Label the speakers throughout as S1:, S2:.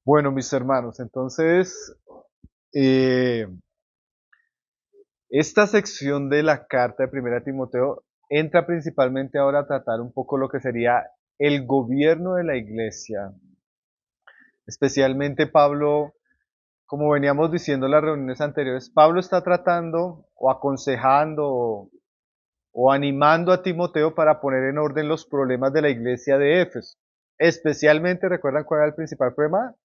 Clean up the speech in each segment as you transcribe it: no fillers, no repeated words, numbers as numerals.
S1: Bueno, mis hermanos, entonces, eh, esta sección de la carta de Primera Timoteo entra principalmente ahora a tratar un poco lo que sería el gobierno de la iglesia. Especialmente Pablo, como veníamos diciendo en las reuniones anteriores, Pablo está tratando o aconsejando o animando a Timoteo para poner en orden los problemas de la iglesia de Éfeso. Especialmente, ¿recuerdan cuál era el principal problema?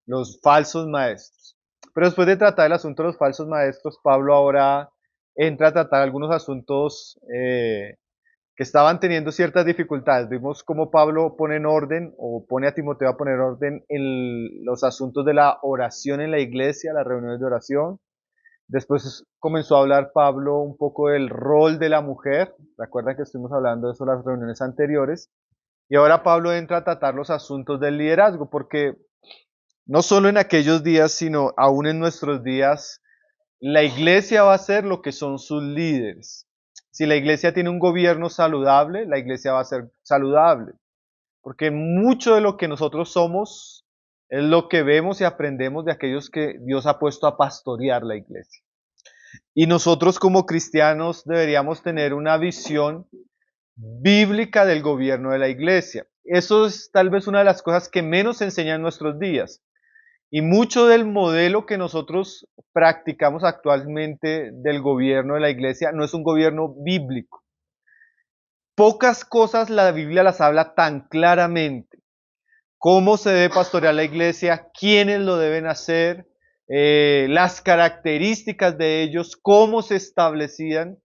S1: Los falsos maestros. Pero después de tratar el asunto de los falsos maestros, Pablo ahora entra a tratar algunos asuntos que estaban teniendo ciertas dificultades. Vimos cómo Pablo pone en orden o pone a Timoteo a poner orden en los asuntos de la oración en la iglesia, las reuniones de oración. Después comenzó a hablar Pablo un poco del rol de la mujer. Recuerdan que estuvimos hablando de eso en las reuniones anteriores. Y ahora Pablo entra a tratar los asuntos del liderazgo, porque no solo en aquellos días, sino aún en nuestros días, la iglesia va a ser lo que son sus líderes. Si la iglesia tiene un gobierno saludable, la iglesia va a ser saludable. Porque mucho de lo que nosotros somos es lo que vemos y aprendemos de aquellos que Dios ha puesto a pastorear la iglesia. Y nosotros como cristianos deberíamos tener una visión bíblica del gobierno de la iglesia. Eso es tal vez una de las cosas que menos se enseña en nuestros días. Y mucho del modelo que nosotros practicamos actualmente del gobierno de la iglesia no es un gobierno bíblico. Pocas cosas la Biblia las habla tan claramente. Cómo se debe pastorear la iglesia, quiénes lo deben hacer, las características de ellos, cómo se establecían.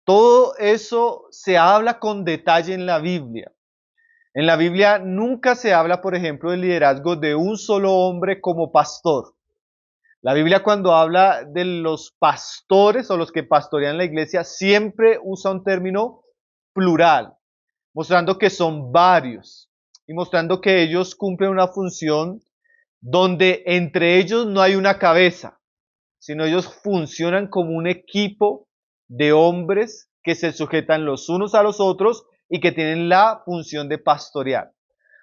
S1: Todo eso se habla con detalle en la Biblia. En la Biblia nunca se habla, por ejemplo, del liderazgo de un solo hombre como pastor. La Biblia cuando habla de los pastores o los que pastorean la iglesia siempre usa un término plural, mostrando que son varios y mostrando que ellos cumplen una función donde entre ellos no hay una cabeza, sino ellos funcionan como un equipo de hombres que se sujetan los unos a los otros y que tienen la función de pastorear.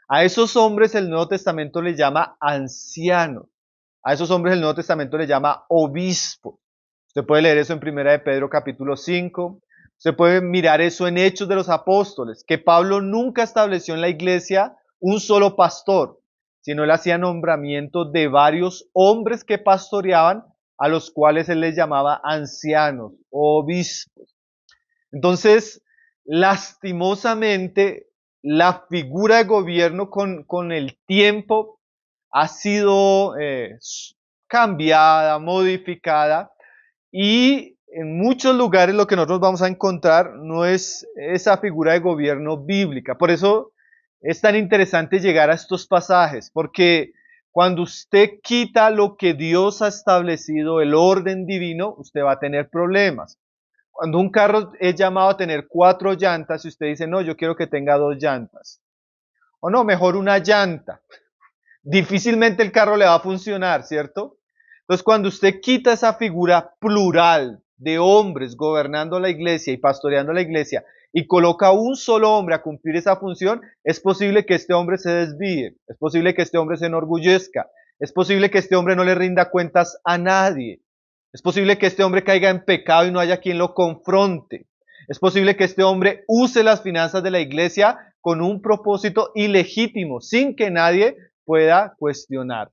S1: A esos hombres el Nuevo Testamento les llama ancianos. A esos hombres el Nuevo Testamento les llama obispo. Usted puede leer eso en Primera de Pedro capítulo 5. Usted puede mirar eso en Hechos de los Apóstoles, que Pablo nunca estableció en la iglesia un solo pastor, sino él hacía nombramiento de varios hombres que pastoreaban, a los cuales él les llamaba ancianos, obispos. Entonces, lastimosamente, la figura de gobierno con el tiempo ha sido cambiada, modificada, y en muchos lugares lo que nosotros vamos a encontrar no es esa figura de gobierno bíblica. Por eso es tan interesante llegar a estos pasajes, porque cuando usted quita lo que Dios ha establecido, el orden divino, usted va a tener problemas. Cuando un carro es llamado a tener 4 llantas, y usted dice, no, yo quiero que tenga 2 llantas. O no, mejor una llanta. Difícilmente el carro le va a funcionar, ¿cierto? Entonces, cuando usted quita esa figura plural de hombres gobernando la iglesia y pastoreando la iglesia y coloca a un solo hombre a cumplir esa función, es posible que este hombre se desvíe, es posible que este hombre se enorgullezca, es posible que este hombre no le rinda cuentas a nadie, es posible que este hombre caiga en pecado y no haya quien lo confronte, es posible que este hombre use las finanzas de la iglesia con un propósito ilegítimo, sin que nadie pueda cuestionar.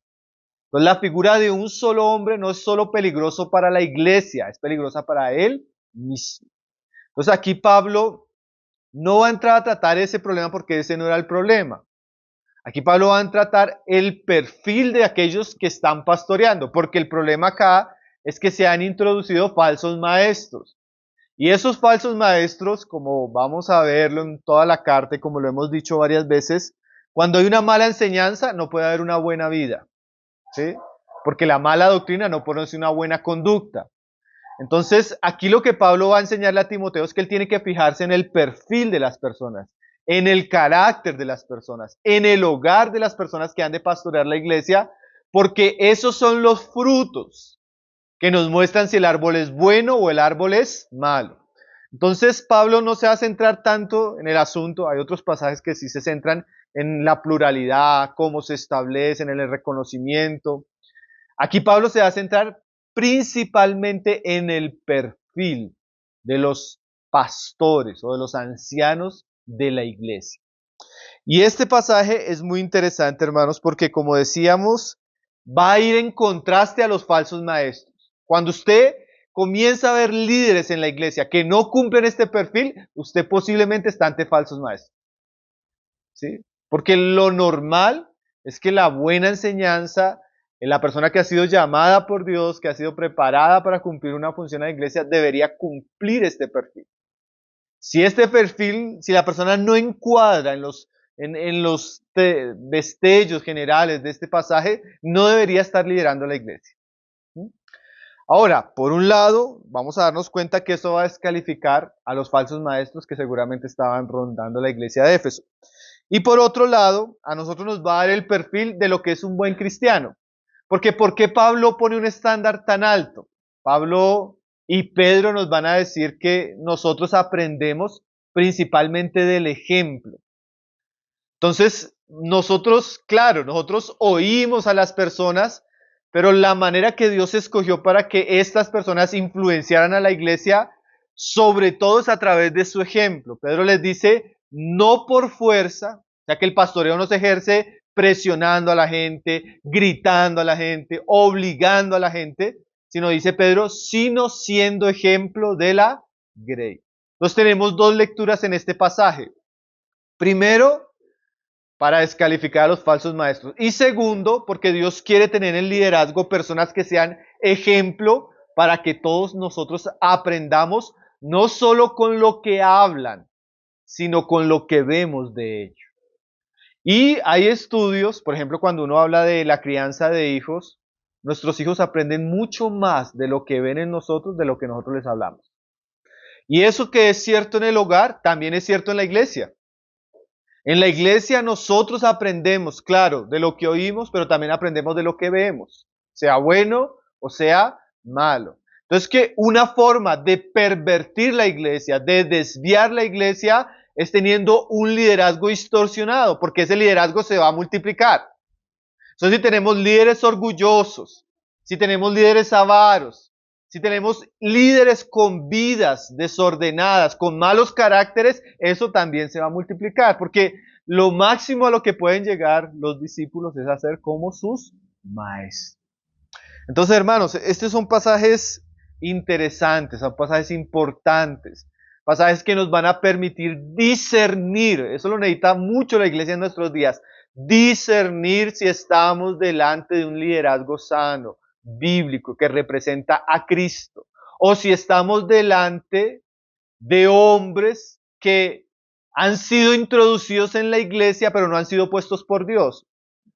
S1: Entonces la figura de un solo hombre no es solo peligroso para la iglesia, es peligrosa para él mismo. Entonces aquí Pablo no va a entrar a tratar ese problema porque ese no era el problema. Aquí Pablo va a tratar el perfil de aquellos que están pastoreando, porque el problema acá es que se han introducido falsos maestros. Y esos falsos maestros, como vamos a verlo en toda la carta y como lo hemos dicho varias veces, cuando hay una mala enseñanza no puede haber una buena vida, ¿sí? Porque la mala doctrina no produce una buena conducta. Entonces, aquí lo que Pablo va a enseñarle a Timoteo es que él tiene que fijarse en el perfil de las personas, en el carácter de las personas, en el hogar de las personas que han de pastorear la iglesia, porque esos son los frutos que nos muestran si el árbol es bueno o el árbol es malo. Entonces Pablo no se va a centrar tanto en el asunto, hay otros pasajes que sí se centran en la pluralidad, cómo se establecen, en el reconocimiento. Aquí Pablo se va a centrar principalmente en el perfil de los pastores o de los ancianos de la iglesia. Y este pasaje es muy interesante, hermanos, porque como decíamos, va a ir en contraste a los falsos maestros. Cuando usted comienza a ver líderes en la iglesia que no cumplen este perfil, usted posiblemente está ante falsos maestros. ¿Sí? Porque lo normal es que la buena enseñanza, en la persona que ha sido llamada por Dios, que ha sido preparada para cumplir una función en la iglesia, debería cumplir este perfil. Si este perfil, si la persona no encuadra en los destellos generales de este pasaje, no debería estar liderando la iglesia. ¿Sí? Ahora, por un lado, vamos a darnos cuenta que eso va a descalificar a los falsos maestros que seguramente estaban rondando la iglesia de Éfeso. Y por otro lado, a nosotros nos va a dar el perfil de lo que es un buen cristiano. Porque ¿por qué Pablo pone un estándar tan alto? Pablo y Pedro nos van a decir que nosotros aprendemos principalmente del ejemplo. Entonces, nosotros, claro, nosotros oímos a las personas, pero la manera que Dios escogió para que estas personas influenciaran a la iglesia, sobre todo es a través de su ejemplo. Pedro les dice, no por fuerza, ya que el pastoreo no se ejerce presionando a la gente, gritando a la gente, obligando a la gente, sino dice Pedro, sino siendo ejemplo de la grey. Entonces tenemos dos lecturas en este pasaje. Primero, para descalificar a los falsos maestros. Y segundo, porque Dios quiere tener en liderazgo personas que sean ejemplo para que todos nosotros aprendamos no solo con lo que hablan, sino con lo que vemos de ellos. Y hay estudios, por ejemplo, cuando uno habla de la crianza de hijos, nuestros hijos aprenden mucho más de lo que ven en nosotros, de lo que nosotros les hablamos. Y eso que es cierto en el hogar, también es cierto en la iglesia. En la iglesia nosotros aprendemos, claro, de lo que oímos, pero también aprendemos de lo que vemos, sea bueno o sea malo. Entonces que una forma de pervertir la iglesia, de desviar la iglesia, es teniendo un liderazgo distorsionado, porque ese liderazgo se va a multiplicar. Entonces si tenemos líderes orgullosos, si tenemos líderes avaros, si tenemos líderes con vidas desordenadas, con malos caracteres, eso también se va a multiplicar, porque lo máximo a lo que pueden llegar los discípulos es a ser como sus maestros. Entonces, hermanos, estos son pasajes interesantes, son pasajes importantes, pasajes que nos van a permitir discernir, eso lo necesita mucho la iglesia en nuestros días, discernir si estamos delante de un liderazgo sano, bíblico, que representa a Cristo, o si estamos delante de hombres que han sido introducidos en la iglesia, pero no han sido puestos por Dios.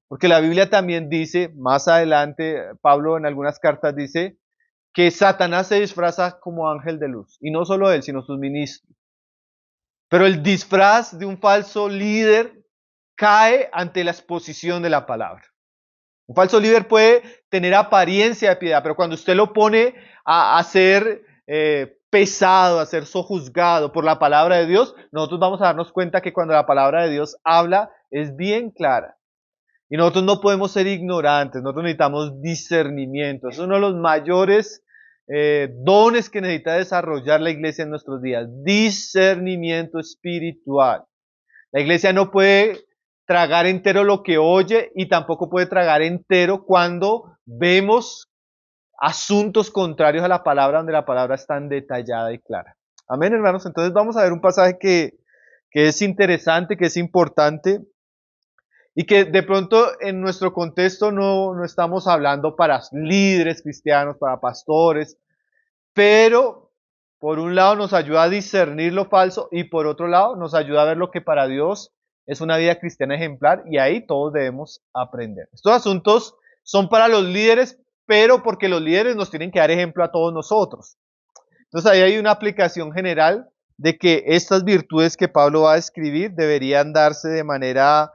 S1: Porque la Biblia también dice, más adelante, Pablo en algunas cartas dice, que Satanás se disfraza como ángel de luz. Y no solo él, sino sus ministros. Pero el disfraz de un falso líder cae ante la exposición de la palabra. Un falso líder puede tener apariencia de piedad, pero cuando usted lo pone a ser pesado, a ser sojuzgado por la palabra de Dios, nosotros vamos a darnos cuenta que cuando la palabra de Dios habla es bien clara. Y nosotros no podemos ser ignorantes, nosotros necesitamos discernimiento. Es uno de los mayores dones que necesita desarrollar la iglesia en nuestros días. Discernimiento espiritual. La iglesia no puede tragar entero lo que oye y tampoco puede tragar entero cuando vemos asuntos contrarios a la palabra, donde la palabra es tan detallada y clara. Amén, hermanos. Entonces vamos a ver un pasaje que es interesante, que es importante y que de pronto en nuestro contexto no estamos hablando para líderes cristianos, para pastores, pero por un lado nos ayuda a discernir lo falso y por otro lado nos ayuda a ver lo que para Dios es una vida cristiana ejemplar y ahí todos debemos aprender. Estos asuntos son para los líderes, pero porque los líderes nos tienen que dar ejemplo a todos nosotros. Entonces ahí hay una aplicación general de que estas virtudes que Pablo va a escribir deberían darse de manera,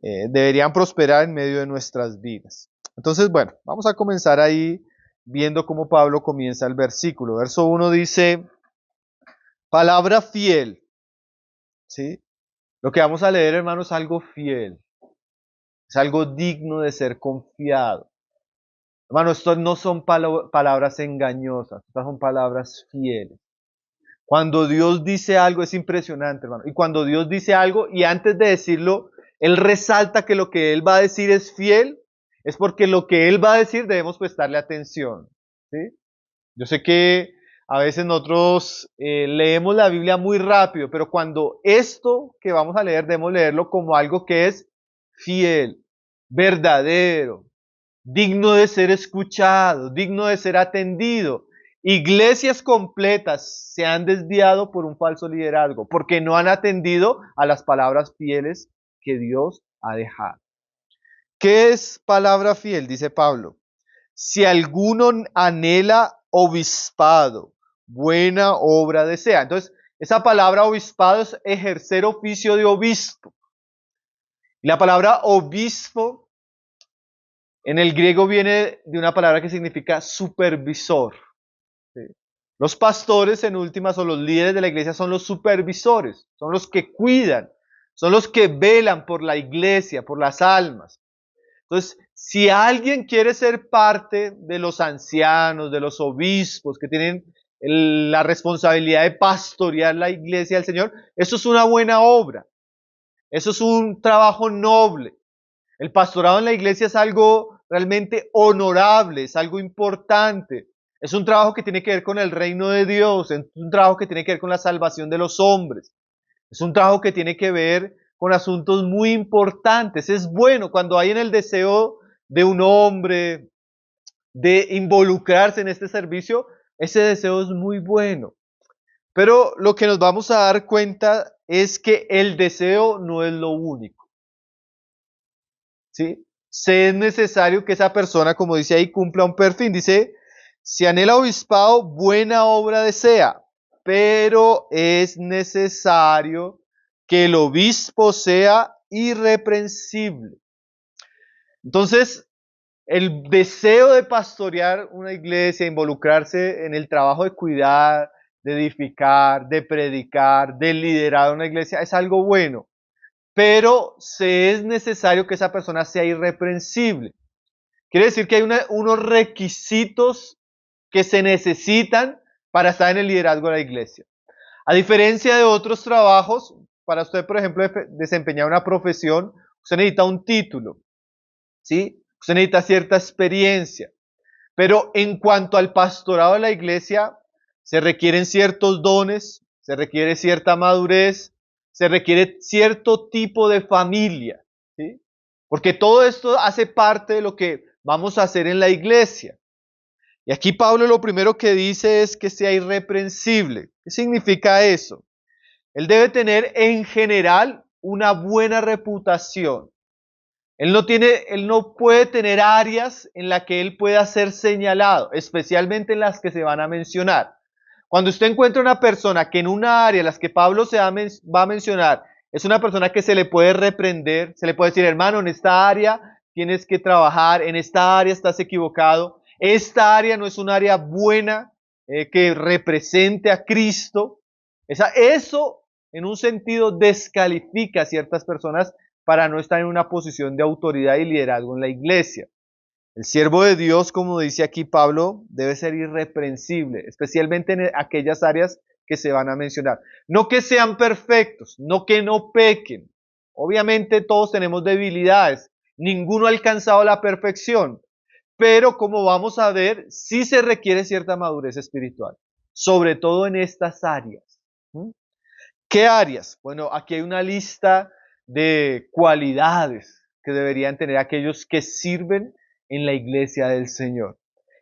S1: deberían prosperar en medio de nuestras vidas. Entonces, bueno, vamos a comenzar ahí viendo cómo Pablo comienza el versículo. Verso 1 dice, palabra fiel, ¿sí? Lo que vamos a leer, hermanos, es algo fiel, es algo digno de ser confiado. Hermano, estas no son palabras engañosas, estas son palabras fieles. Cuando Dios dice algo es impresionante, hermano. Y cuando Dios dice algo y antes de decirlo, Él resalta que lo que Él va a decir es fiel, es porque lo que Él va a decir debemos prestarle atención, ¿sí? Yo sé que a veces nosotros leemos la Biblia muy rápido, pero cuando esto que vamos a leer debemos leerlo como algo que es fiel, verdadero, digno de ser escuchado, digno de ser atendido. Iglesias completas se han desviado por un falso liderazgo, porque no han atendido a las palabras fieles que Dios ha dejado. ¿Qué es palabra fiel? Dice Pablo. Si alguno anhela obispado, buena obra desea. Entonces, esa palabra obispado es ejercer oficio de obispo. Y la palabra obispo en el griego viene de una palabra que significa supervisor. ¿Sí? Los pastores, en últimas, o los líderes de la iglesia son los supervisores, son los que cuidan, son los que velan por la iglesia, por las almas. Entonces, si alguien quiere ser parte de los ancianos, de los obispos que tienen la responsabilidad de pastorear la iglesia del Señor, eso es una buena obra, eso es un trabajo noble. El pastorado en la iglesia es algo realmente honorable, es algo importante. Es un trabajo que tiene que ver con el reino de Dios, es un trabajo que tiene que ver con la salvación de los hombres. Es un trabajo que tiene que ver con asuntos muy importantes. Es bueno cuando hay en el deseo de un hombre de involucrarse en este servicio, ese deseo es muy bueno. Pero lo que nos vamos a dar cuenta es que el deseo no es lo único. ¿Sí? Se es necesario que esa persona, como dice ahí, cumpla un perfil. Dice, si anhela obispado, buena obra desea, pero es necesario que el obispo sea irreprensible. Entonces, el deseo de pastorear una iglesia, involucrarse en el trabajo de cuidar, de edificar, de predicar, de liderar una iglesia, es algo bueno. Pero se es necesario que esa persona sea irreprensible. Quiere decir que hay unos requisitos que se necesitan para estar en el liderazgo de la iglesia. A diferencia de otros trabajos, para usted, por ejemplo, desempeñar una profesión, usted necesita un título, ¿sí? Usted necesita cierta experiencia. Pero en cuanto al pastorado de la iglesia, se requieren ciertos dones, se requiere cierta madurez, se requiere cierto tipo de familia, ¿sí? Porque todo esto hace parte de lo que vamos a hacer en la iglesia. Y aquí Pablo lo primero que dice es que sea irreprensible. ¿Qué significa eso? Él debe tener en general una buena reputación. Él no puede tener áreas en las que él pueda ser señalado, especialmente en las que se van a mencionar. Cuando usted encuentra una persona que en una área en las que Pablo va a mencionar, es una persona que se le puede reprender, se le puede decir, hermano, en esta área tienes que trabajar, en esta área estás equivocado, esta área no es un área buena que represente a Cristo. Eso, en un sentido, descalifica a ciertas personas para no estar en una posición de autoridad y liderazgo en la iglesia. El siervo de Dios, como dice aquí Pablo, debe ser irreprensible, especialmente en aquellas áreas que se van a mencionar. No que sean perfectos, no que no pequen. Obviamente todos tenemos debilidades, ninguno ha alcanzado la perfección, pero como vamos a ver, sí se requiere cierta madurez espiritual, sobre todo en estas áreas. ¿Mm? ¿Qué áreas? Bueno, aquí hay una lista de cualidades que deberían tener aquellos que sirven en la iglesia del Señor.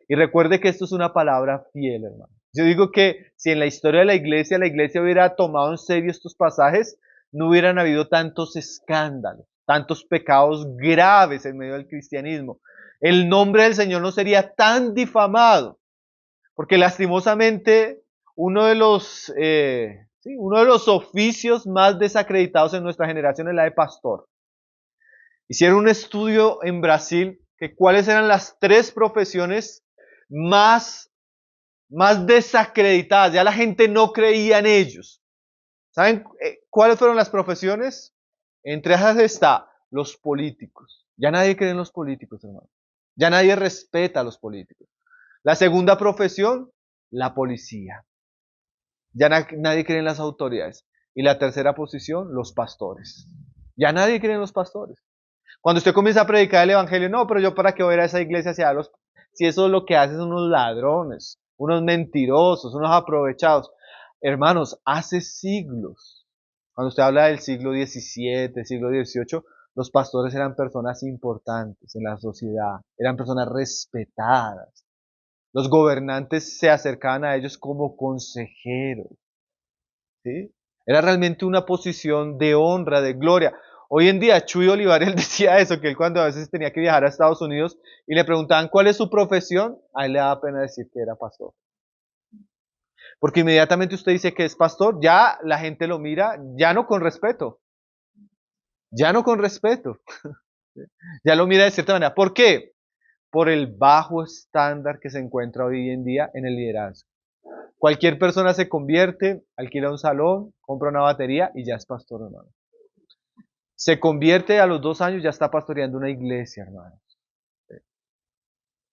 S1: Y recuerde que esto es una palabra fiel, hermano. Yo digo que si en la historia de la iglesia hubiera tomado en serio estos pasajes, no hubieran habido tantos escándalos, tantos pecados graves en medio del cristianismo. El nombre del Señor no sería tan difamado, porque lastimosamente uno de los uno de los oficios más desacreditados en nuestra generación es la de pastor. Hicieron un estudio en Brasil que cuáles eran las 3 profesiones más, más desacreditadas. Ya la gente no creía en ellos. ¿Saben cuáles fueron las profesiones? Entre esas está los políticos. Ya nadie cree en los políticos, hermano. Ya nadie respeta a los políticos. La segunda profesión, la policía. Ya nadie cree en las autoridades. Y la tercera posición, los pastores. Ya nadie cree en los pastores. Cuando usted comienza a predicar el evangelio, no, pero yo para qué voy a ir a esa iglesia si eso es lo que hacen son unos ladrones, unos mentirosos, unos aprovechados. Hermanos, hace siglos, cuando usted habla del siglo XVII, siglo XVIII, los pastores eran personas importantes en la sociedad, eran personas respetadas. Los gobernantes se acercaban a ellos como consejeros, ¿sí? Era realmente una posición de honra, de gloria. Hoy en día, Chuy Olivar, él decía eso, que él cuando a veces tenía que viajar a Estados Unidos y le preguntaban cuál es su profesión, a él le daba pena decir que era pastor. Porque inmediatamente usted dice que es pastor, ya la gente lo mira, ya no con respeto, ya no con respeto, ya lo mira de cierta manera. ¿Por qué? Por el bajo estándar que se encuentra hoy en día en el liderazgo. Cualquier persona se convierte, alquila un salón, compra una batería y ya es pastor, hermano. Se convierte a los 2 años, ya está pastoreando una iglesia, hermano.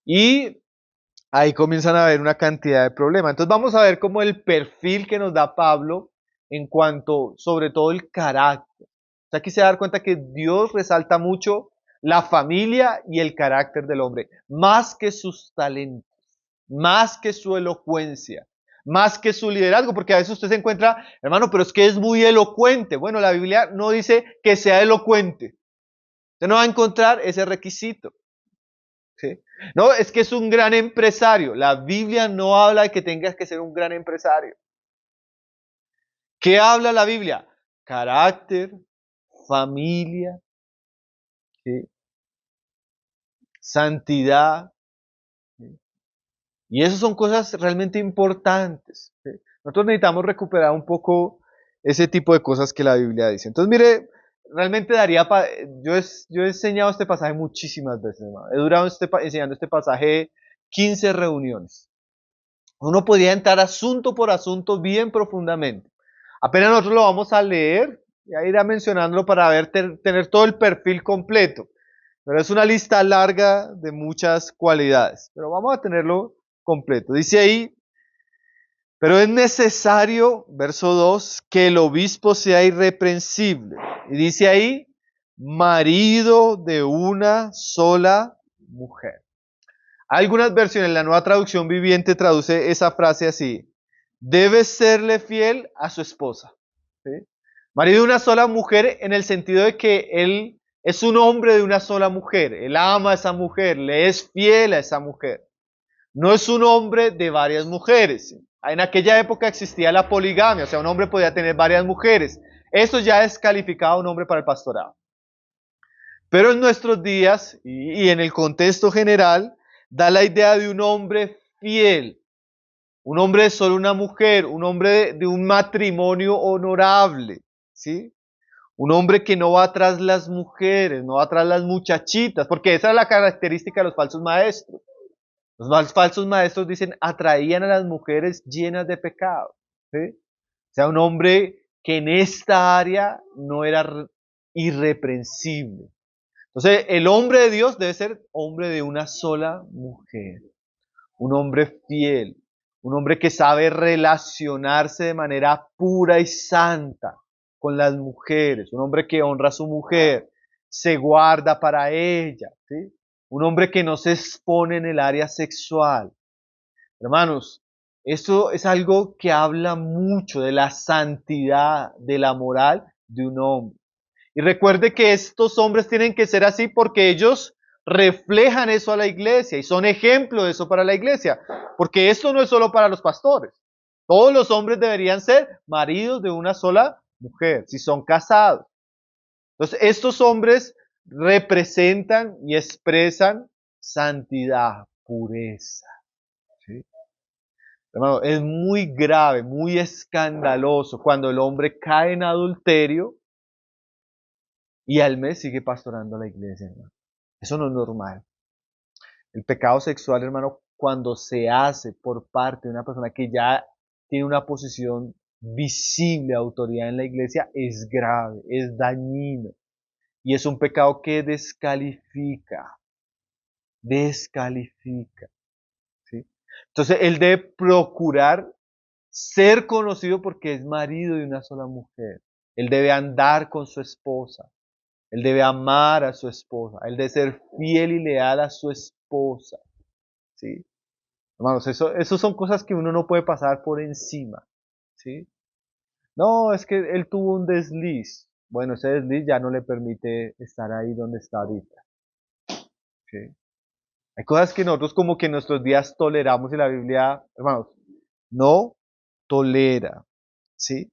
S1: Y ahí comienzan a haber una cantidad de problemas. Entonces vamos a ver cómo el perfil que nos da Pablo en cuanto, sobre todo, el carácter. O sea, aquí se da cuenta que Dios resalta mucho la familia y el carácter del hombre, más que sus talentos, más que su elocuencia, más que su liderazgo, porque a veces usted se encuentra, hermano, pero es que es muy elocuente. Bueno, la Biblia no dice que sea elocuente. Usted no va a encontrar ese requisito. ¿Sí? No, es que es un gran empresario. La Biblia no habla de que tengas que ser un gran empresario. ¿Qué habla la Biblia? Carácter, familia, ¿sí? Santidad. ¿Sí? Y esas son cosas realmente importantes. ¿Sí? Nosotros necesitamos recuperar un poco ese tipo de cosas que la Biblia dice. Entonces, mire, realmente yo he enseñado este pasaje muchísimas veces, hermano. He durado enseñando este pasaje 15 reuniones. Uno podría entrar asunto por asunto bien profundamente. Apenas nosotros lo vamos a leer, ya irá mencionándolo para tener todo el perfil completo. Pero es una lista larga de muchas cualidades. Pero vamos a tenerlo completo. Dice ahí, pero es necesario, verso 2, que el obispo sea irreprensible. Y dice ahí, marido de una sola mujer. Algunas versiones, la Nueva Traducción Viviente traduce esa frase así: debe serle fiel a su esposa. ¿Sí? Marido de una sola mujer en el sentido de que él es un hombre de una sola mujer. Él ama a esa mujer, le es fiel a esa mujer. No es un hombre de varias mujeres. En aquella época existía la poligamia, o sea, un hombre podía tener varias mujeres. Eso ya descalificaba a un hombre para el pastorado. Pero en nuestros días y en el contexto general, da la idea de un hombre fiel, un hombre de solo una mujer, un hombre de un matrimonio honorable, ¿sí? Un hombre que no va tras las mujeres, no va tras las muchachitas, porque esa es la característica de los falsos maestros. Los falsos maestros dicen, atraían a las mujeres llenas de pecado, ¿sí? O sea, un hombre que en esta área no era irreprensible. Entonces, el hombre de Dios debe ser hombre de una sola mujer, un hombre fiel, un hombre que sabe relacionarse de manera pura y santa con las mujeres, un hombre que honra a su mujer, se guarda para ella, ¿sí? Un hombre que no se expone en el área sexual. Hermanos, eso es algo que habla mucho de la santidad, de la moral de un hombre. Y recuerde que estos hombres tienen que ser así porque ellos reflejan eso a la iglesia y son ejemplo de eso para la iglesia. Porque esto no es solo para los pastores. Todos los hombres deberían ser maridos de una sola mujer, si son casados. Entonces, estos hombres representan y expresan santidad, pureza. ¿Sí? Hermano, es muy grave, muy escandaloso cuando el hombre cae en adulterio y al mes sigue pastorando la iglesia, hermano. Eso no es normal. El pecado sexual, hermano, cuando se hace por parte de una persona que ya tiene una posición visible de autoridad en la iglesia, es grave, es dañino. Y es un pecado que descalifica, descalifica. ¿Sí? Entonces, él debe procurar ser conocido porque es marido de una sola mujer. Él debe andar con su esposa. Él debe amar a su esposa. Él debe ser fiel y leal a su esposa. ¿Sí? Hermanos, eso son cosas que uno no puede pasar por encima. ¿Sí? No, es que él tuvo un desliz. Bueno, ese desliz ya no le permite estar ahí donde está ahorita. ¿Sí? Hay cosas que nosotros como que en nuestros días toleramos y la Biblia, hermanos, no tolera. ¿Sí?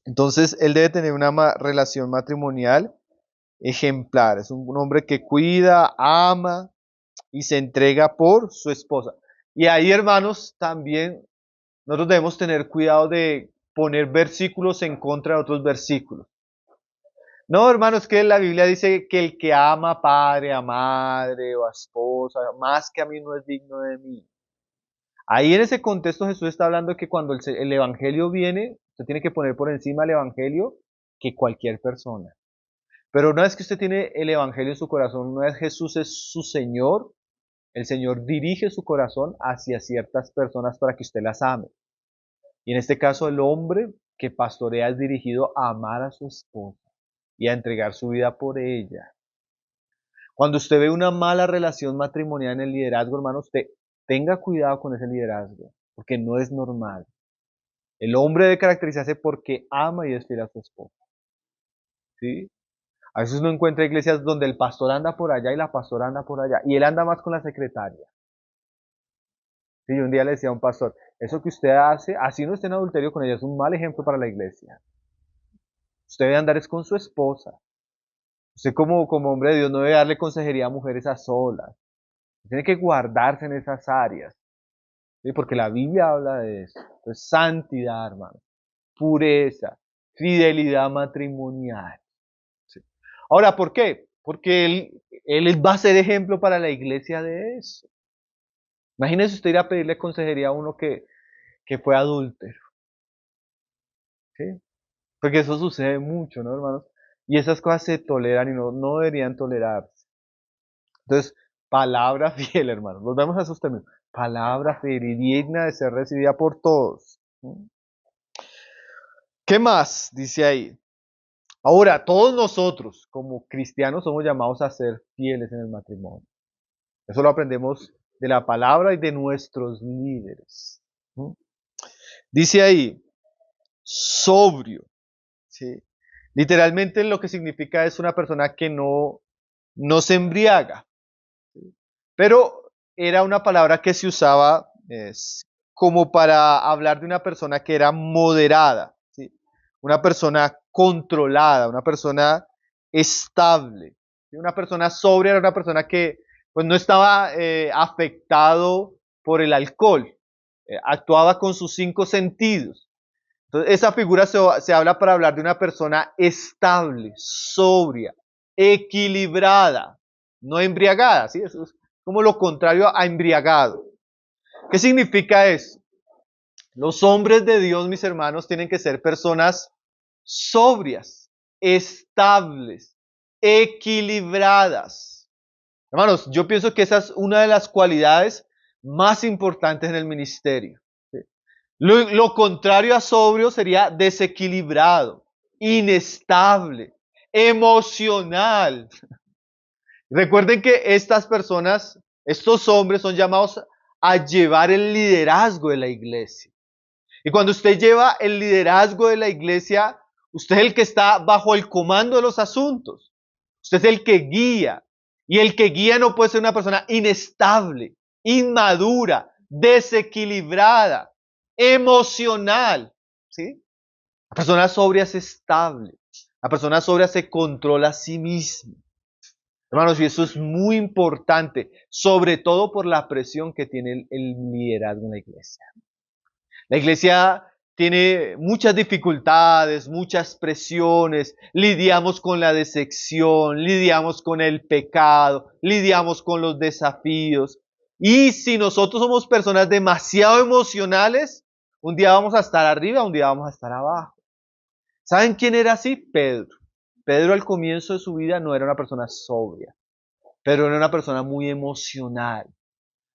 S1: Entonces, él debe tener una relación matrimonial ejemplar. Es un hombre que cuida, ama y se entrega por su esposa. Y ahí, hermanos, también nosotros debemos tener cuidado de poner versículos en contra de otros versículos. No, hermanos, que la Biblia dice que el que ama a padre, a madre o a esposa, más que a mí no es digno de mí. Ahí en ese contexto Jesús está hablando de que cuando el Evangelio viene, usted tiene que poner por encima el Evangelio que cualquier persona. Pero una vez que usted tiene el Evangelio en su corazón, una vez Jesús es su Señor, el Señor dirige su corazón hacia ciertas personas para que usted las ame. Y en este caso el hombre que pastorea es dirigido a amar a su esposa y a entregar su vida por ella. Cuando usted ve una mala relación matrimonial en el liderazgo, hermano, usted tenga cuidado con ese liderazgo, porque no es normal. El hombre debe caracterizarse porque ama y es fiel a su esposa. ¿Sí? A veces uno encuentra iglesias donde el pastor anda por allá y la pastora anda por allá, y él anda más con la secretaria. Sí, yo un día le decía a un pastor, eso que usted hace, así no esté en adulterio con ella, es un mal ejemplo para la iglesia. Usted debe andar es con su esposa. Usted como hombre de Dios no debe darle consejería a mujeres a solas. Tiene que guardarse en esas áreas. ¿Sí? Porque la Biblia habla de eso. Entonces, santidad, hermano. Pureza. Fidelidad matrimonial. ¿Sí? Ahora, ¿por qué? Porque él va a ser ejemplo para la iglesia de eso. Imagínese usted ir a pedirle consejería a uno que fue adúltero. ¿Sí? Porque eso sucede mucho, ¿no, hermanos? Y esas cosas se toleran y no deberían tolerarse. Entonces, palabra fiel, hermanos. Volvemos a esos términos. Palabra fiel y digna de ser recibida por todos. ¿Qué más dice ahí? Ahora, todos nosotros, como cristianos, somos llamados a ser fieles en el matrimonio. Eso lo aprendemos de la palabra y de nuestros líderes. Dice ahí, sobrio. ¿Sí? Literalmente lo que significa es una persona que no se embriaga. ¿Sí? Pero era una palabra que se usaba como para hablar de una persona que era moderada, ¿sí? Una persona controlada, una persona estable. ¿Sí? Una persona sobria era una persona que pues, no estaba afectado por el alcohol, actuaba con sus 5 sentidos. Entonces, esa figura se habla para hablar de una persona estable, sobria, equilibrada, no embriagada, ¿sí? Eso es como lo contrario a embriagado. ¿Qué significa eso? Los hombres de Dios, mis hermanos, tienen que ser personas sobrias, estables, equilibradas. Hermanos, yo pienso que esa es una de las cualidades más importantes en el ministerio. Lo contrario a sobrio sería desequilibrado, inestable, emocional. Recuerden que estas personas, estos hombres son llamados a llevar el liderazgo de la iglesia. Y cuando usted lleva el liderazgo de la iglesia, usted es el que está bajo el comando de los asuntos. Usted es el que guía. Y el que guía no puede ser una persona inestable, inmadura, desequilibrada, emocional. ¿Sí? La persona sobria es estable. La persona sobria se controla a sí misma. Hermanos, y eso es muy importante, sobre todo por la presión que tiene el liderazgo en la iglesia. La iglesia tiene muchas dificultades, muchas presiones, lidiamos con la decepción, lidiamos con el pecado, lidiamos con los desafíos. Y si nosotros somos personas demasiado emocionales, un día vamos a estar arriba, un día vamos a estar abajo. ¿Saben quién era así? Pedro. Pedro al comienzo de su vida no era una persona sobria, pero era una persona muy emocional.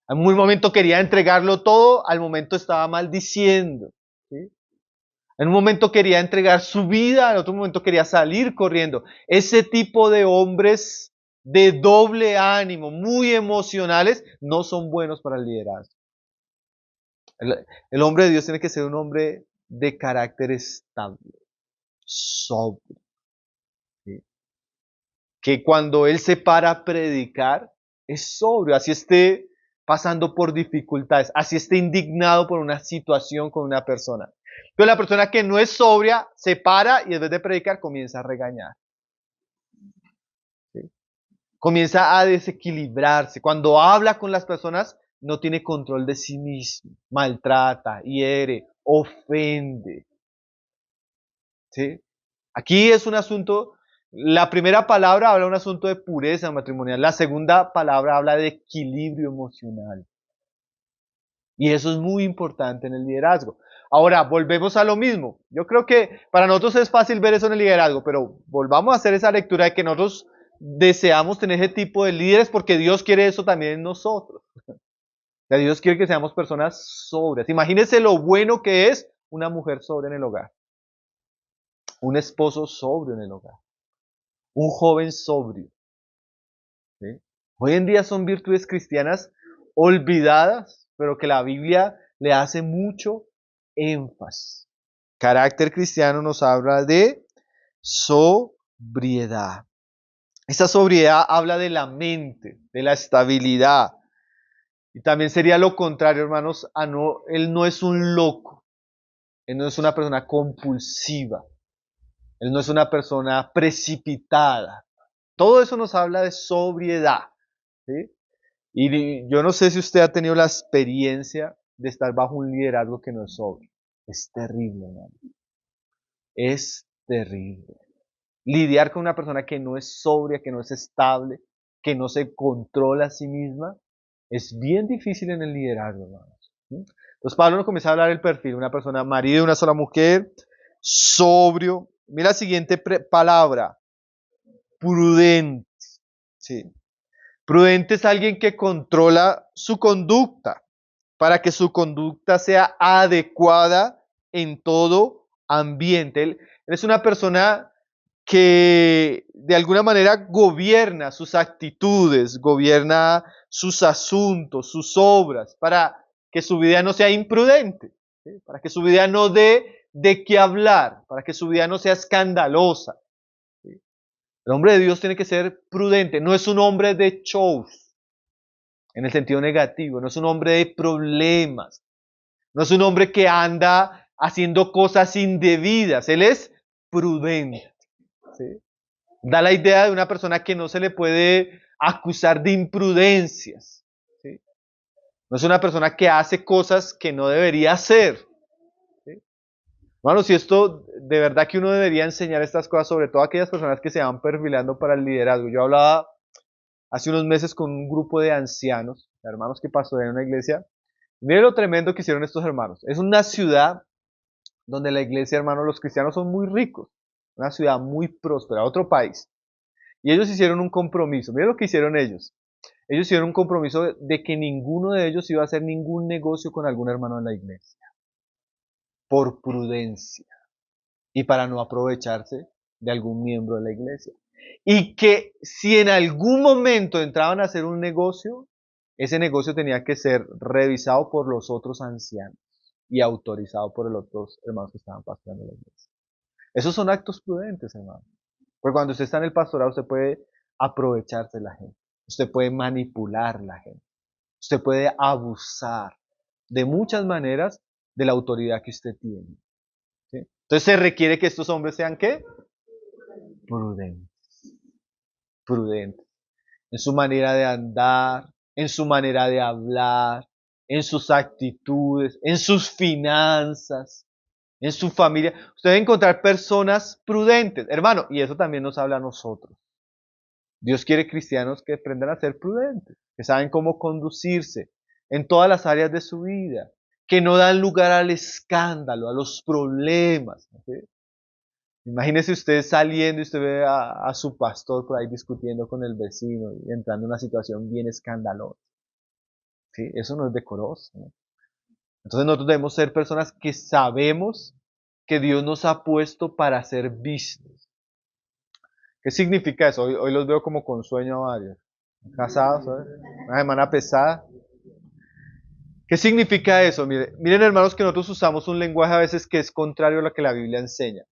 S1: En un momento quería entregarlo todo, al momento estaba maldiciendo. ¿Sí? En un momento quería entregar su vida, en otro momento quería salir corriendo. Ese tipo de hombres de doble ánimo, muy emocionales, no son buenos para el liderazgo. El hombre de Dios tiene que ser un hombre de carácter estable, sobrio. ¿Sí? Que cuando él se para a predicar, es sobrio, así esté pasando por dificultades, así esté indignado por una situación con una persona. Pero la persona que no es sobria se para y en vez de predicar comienza a regañar. ¿Sí? Comienza a desequilibrarse. Cuando habla con las personas no tiene control de sí mismo, maltrata, hiere, ofende. ¿Sí? Aquí es un asunto, la primera palabra habla de un asunto de pureza matrimonial, la segunda palabra habla de equilibrio emocional. Y eso es muy importante en el liderazgo. Ahora, volvemos a lo mismo. Yo creo que para nosotros es fácil ver eso en el liderazgo, pero volvamos a hacer esa lectura de que nosotros deseamos tener ese tipo de líderes porque Dios quiere eso también en nosotros. O sea, Dios quiere que seamos personas sobrias. Imagínense lo bueno que es una mujer sobria en el hogar, un esposo sobrio en el hogar, un joven sobrio. ¿Sí? Hoy en día son virtudes cristianas olvidadas, pero que la Biblia le hace mucho énfasis. Carácter cristiano nos habla de sobriedad. Esa sobriedad habla de la mente, de la estabilidad. Y también sería lo contrario, hermanos, él no es un loco, él no es una persona compulsiva, él no es una persona precipitada. Todo eso nos habla de sobriedad. ¿Sí? Y yo no sé si usted ha tenido la experiencia de estar bajo un liderazgo que no es sobrio. Es terrible, hermano. Es terrible. Lidiar con una persona que no es sobria, que no es estable, que no se controla a sí misma, es bien difícil en el liderazgo, hermanos. ¿Sí? Entonces Pablo nos comienza a hablar del perfil, una persona, marido de una sola mujer, sobrio. Mira la siguiente palabra, prudente. Sí. Prudente es alguien que controla su conducta para que su conducta sea adecuada en todo ambiente. Él es una persona que de alguna manera gobierna sus actitudes, gobierna sus asuntos, sus obras, para que su vida no sea imprudente, ¿sí? Para que su vida no dé de qué hablar, para que su vida no sea escandalosa. ¿Sí? El hombre de Dios tiene que ser prudente, no es un hombre de shows, en el sentido negativo, no es un hombre de problemas, no es un hombre que anda haciendo cosas indebidas, él es prudente. ¿Sí? Da la idea de una persona que no se le puede acusar de imprudencias. ¿Sí? No es una persona que hace cosas que no debería hacer. ¿Sí? Bueno, si esto de verdad que uno debería enseñar estas cosas, sobre todo a aquellas personas que se van perfilando para el liderazgo. Yo hablaba hace unos meses con un grupo de ancianos, hermanos que pastorean en una iglesia. Miren lo tremendo que hicieron estos hermanos. Es una ciudad donde la iglesia, hermanos, los cristianos son muy ricos. Una ciudad muy próspera, otro país. Y ellos hicieron un compromiso. Miren lo que hicieron ellos. Ellos hicieron un compromiso de que ninguno de ellos iba a hacer ningún negocio con algún hermano en la iglesia. Por prudencia. Y para no aprovecharse de algún miembro de la iglesia. Y que si en algún momento entraban a hacer un negocio, ese negocio tenía que ser revisado por los otros ancianos y autorizado por los otros hermanos que estaban pastoreando la iglesia. Esos son actos prudentes, hermano. Porque cuando usted está en el pastorado, usted puede aprovecharse de la gente. Usted puede manipular la gente. Usted puede abusar de muchas maneras de la autoridad que usted tiene. ¿Sí? Entonces se requiere que estos hombres sean ¿qué? Prudentes. Prudentes. En su manera de andar, en su manera de hablar, en sus actitudes, en sus finanzas, en su familia. Usted debe encontrar personas prudentes, hermano, y eso también nos habla a nosotros. Dios quiere cristianos que aprendan a ser prudentes. que saben cómo conducirse en todas las áreas de su vida, que no dan lugar al escándalo, a los problemas. ¿Sí? Imagínese usted saliendo y usted ve a su pastor por ahí discutiendo con el vecino y entrando en una situación bien escandalosa. ¿Sí? Eso no es decoroso, ¿no? Entonces nosotros debemos ser personas que sabemos que Dios nos ha puesto para ser vistos. ¿Qué significa eso? Hoy los veo como con sueño a varios. Casados, ¿sabes? Una semana pesada. ¿Qué significa eso? Miren, hermanos, que nosotros usamos un lenguaje a veces que es contrario a lo que la Biblia enseña.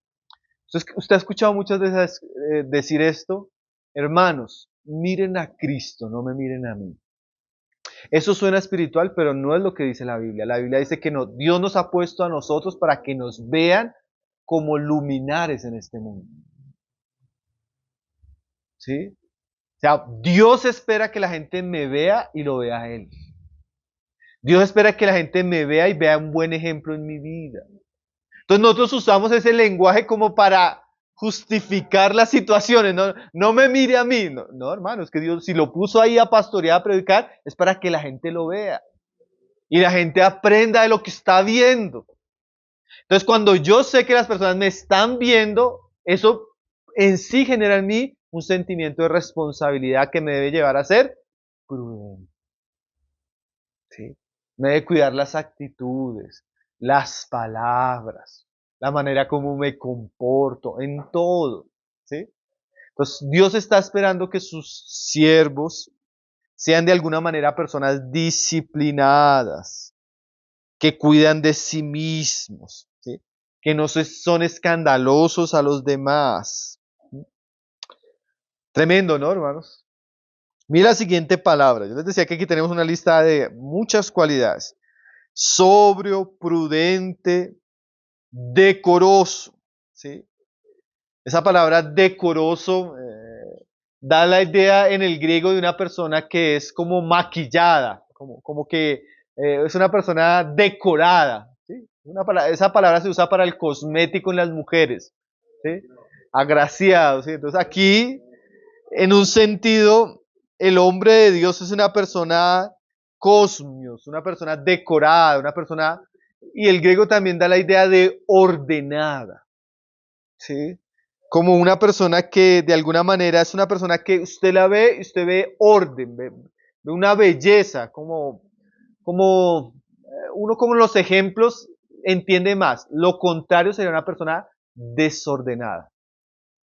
S1: Entonces, usted ha escuchado muchas veces decir esto. Hermanos, miren a Cristo, no me miren a mí. Eso suena espiritual, pero no es lo que dice la Biblia. La Biblia dice que no, Dios nos ha puesto a nosotros para que nos vean como luminares en este mundo. ¿Sí? O sea, Dios espera que la gente me vea y lo vea a Él. Dios espera que la gente me vea y vea un buen ejemplo en mi vida. Entonces nosotros usamos ese lenguaje como para justificar las situaciones. No, no me mire a mí. No, no, hermano, es que Dios si lo puso ahí a pastorear, a predicar, es para que la gente lo vea. Y la gente aprenda de lo que está viendo. Entonces cuando yo sé que las personas me están viendo, eso en sí genera en mí un sentimiento de responsabilidad que me debe llevar a ser prudente. ¿Sí? Me debe cuidar las actitudes, las palabras, la manera como me comporto, en todo. ¿Sí? Entonces Dios está esperando que sus siervos sean de alguna manera personas disciplinadas, que cuidan de sí mismos, ¿sí? Que no son escandalosos a los demás. Tremendo, ¿no, hermanos? Mira la siguiente palabra. Yo les decía que aquí tenemos una lista de muchas cualidades. Sobrio, prudente, decoroso. ¿Sí? Esa palabra decoroso da la idea en el griego de una persona que es como maquillada, como que es una persona decorada. ¿Sí? Esa palabra se usa para el cosmético en las mujeres. ¿Sí? Agraciado. ¿Sí? Entonces aquí, en un sentido, el hombre de Dios es una persona cosmios, una persona decorada, una persona... Y el griego también da la idea de ordenada. ¿Sí? Como una persona que de alguna manera es una persona que usted la ve y usted ve orden, ve una belleza, como uno como los ejemplos entiende más. Lo contrario sería una persona desordenada.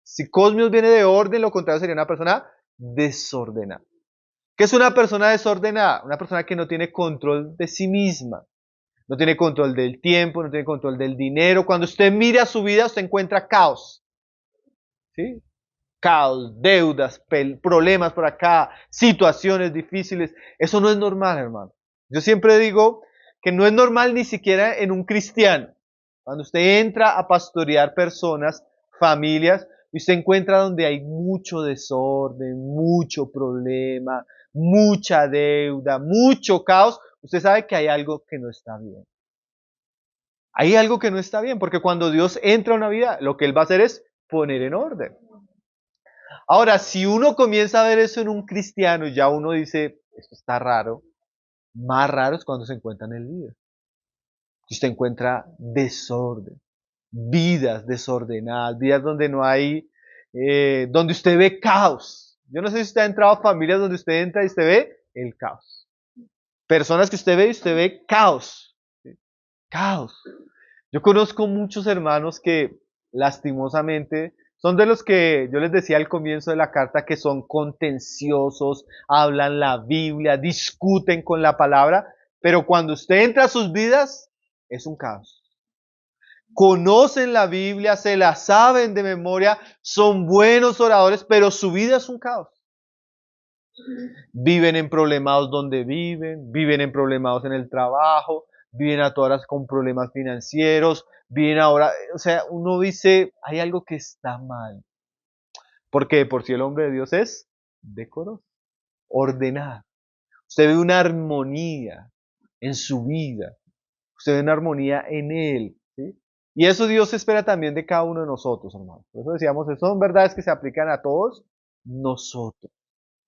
S1: Si Cosmios viene de orden, lo contrario sería una persona desordenada. ¿Qué es una persona desordenada? Una persona que no tiene control de sí misma. No tiene control del tiempo, no tiene control del dinero. Cuando usted mira su vida, usted encuentra caos. ¿Sí? Caos, deudas, problemas por acá, situaciones difíciles. Eso no es normal, hermano. Yo siempre digo que no es normal ni siquiera en un cristiano. Cuando usted entra a pastorear personas, familias, y usted encuentra donde hay mucho desorden, mucho problema, mucha deuda, mucho caos, usted sabe que hay algo que no está bien. Hay algo que no está bien, porque cuando Dios entra a una vida, lo que Él va a hacer es poner en orden. Ahora, si uno comienza a ver eso en un cristiano, ya uno dice, esto está raro. Más raro es cuando se encuentra en el líder. Usted encuentra desorden, vidas desordenadas, vidas donde no hay, donde usted ve caos. Yo no sé si usted ha entrado a familias donde usted entra y usted ve el caos. Personas que usted ve caos. ¿Sí? Caos. Yo conozco muchos hermanos que lastimosamente son de los que yo les decía al comienzo de la carta que son contenciosos, hablan la Biblia, discuten con la palabra, pero cuando usted entra a sus vidas es un caos. Conocen la Biblia, se la saben de memoria, son buenos oradores, pero su vida es un caos. Viven en problemados donde viven en problemados en el trabajo, viven a todas horas con problemas financieros, viven ahora, o sea, uno dice, hay algo que está mal. Porque por si el hombre de Dios es decoroso, ordenado. Usted ve una armonía en su vida, usted ve una armonía en él. ¿Sí? Y eso Dios espera también de cada uno de nosotros, hermanos. Por eso decíamos, son verdades que se aplican a todos nosotros.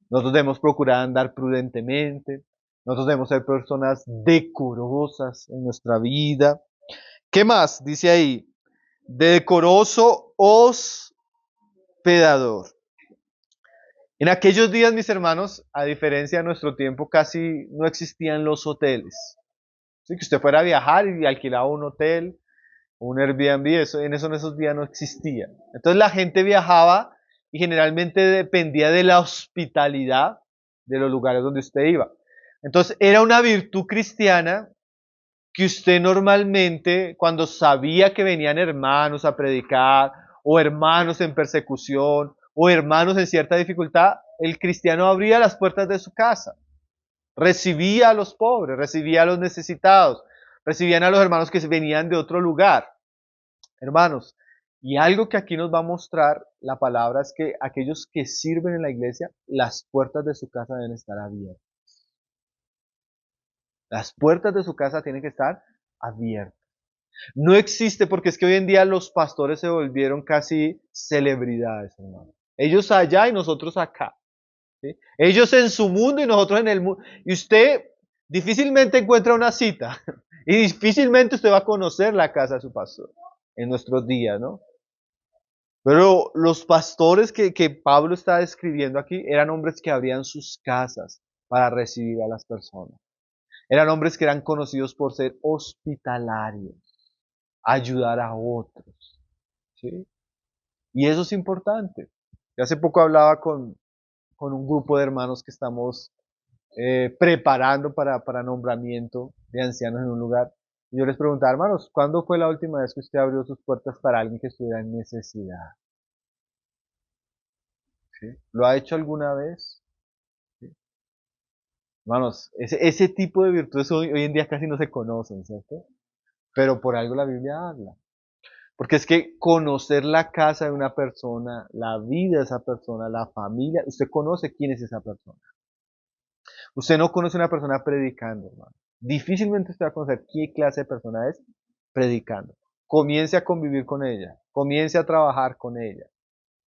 S1: Nosotros debemos procurar andar prudentemente. Nosotros debemos ser personas decorosas en nuestra vida. ¿Qué más? Dice ahí, de decoroso hospedador. En aquellos días, mis hermanos, a diferencia de nuestro tiempo, casi no existían los hoteles. Así que usted fuera a viajar y alquilaba un hotel, un Airbnb, eso, en esos días no existía. Entonces la gente viajaba y generalmente dependía de la hospitalidad de los lugares donde usted iba. Entonces era una virtud cristiana que usted normalmente, cuando sabía que venían hermanos a predicar, o hermanos en persecución, o hermanos en cierta dificultad, el cristiano abría las puertas de su casa, recibía a los pobres, recibía a los necesitados, recibían a los hermanos que venían de otro lugar. Hermanos, y algo que aquí nos va a mostrar la palabra es que aquellos que sirven en la iglesia, las puertas de su casa deben estar abiertas. Las puertas de su casa tienen que estar abiertas. No existe porque es que hoy en día los pastores se volvieron casi celebridades, hermano. Ellos allá y nosotros acá. ¿Sí? Ellos en su mundo y nosotros en el mundo. Y usted difícilmente encuentra una cita. Y difícilmente usted va a conocer la casa de su pastor en nuestros días, ¿no? Pero los pastores que Pablo está describiendo aquí eran hombres que abrían sus casas para recibir a las personas. Eran hombres que eran conocidos por ser hospitalarios, ayudar a otros. ¿Sí? Y eso es importante. Yo hace poco hablaba con un grupo de hermanos que estamos preparando para nombramiento de ancianos en un lugar. Y yo les preguntaba, hermanos, ¿cuándo fue la última vez que usted abrió sus puertas para alguien que estuviera en necesidad? ¿Sí? ¿Lo ha hecho alguna vez? ¿Sí? Hermanos, ese tipo de virtudes hoy en día casi no se conocen, ¿cierto? Pero por algo la Biblia habla. Porque es que conocer la casa de una persona, la vida de esa persona, la familia, usted conoce quién es esa persona. Usted no conoce a una persona predicando, hermano. Difícilmente usted va a conocer qué clase de persona es predicando. Comience a convivir con ella, comience a trabajar con ella,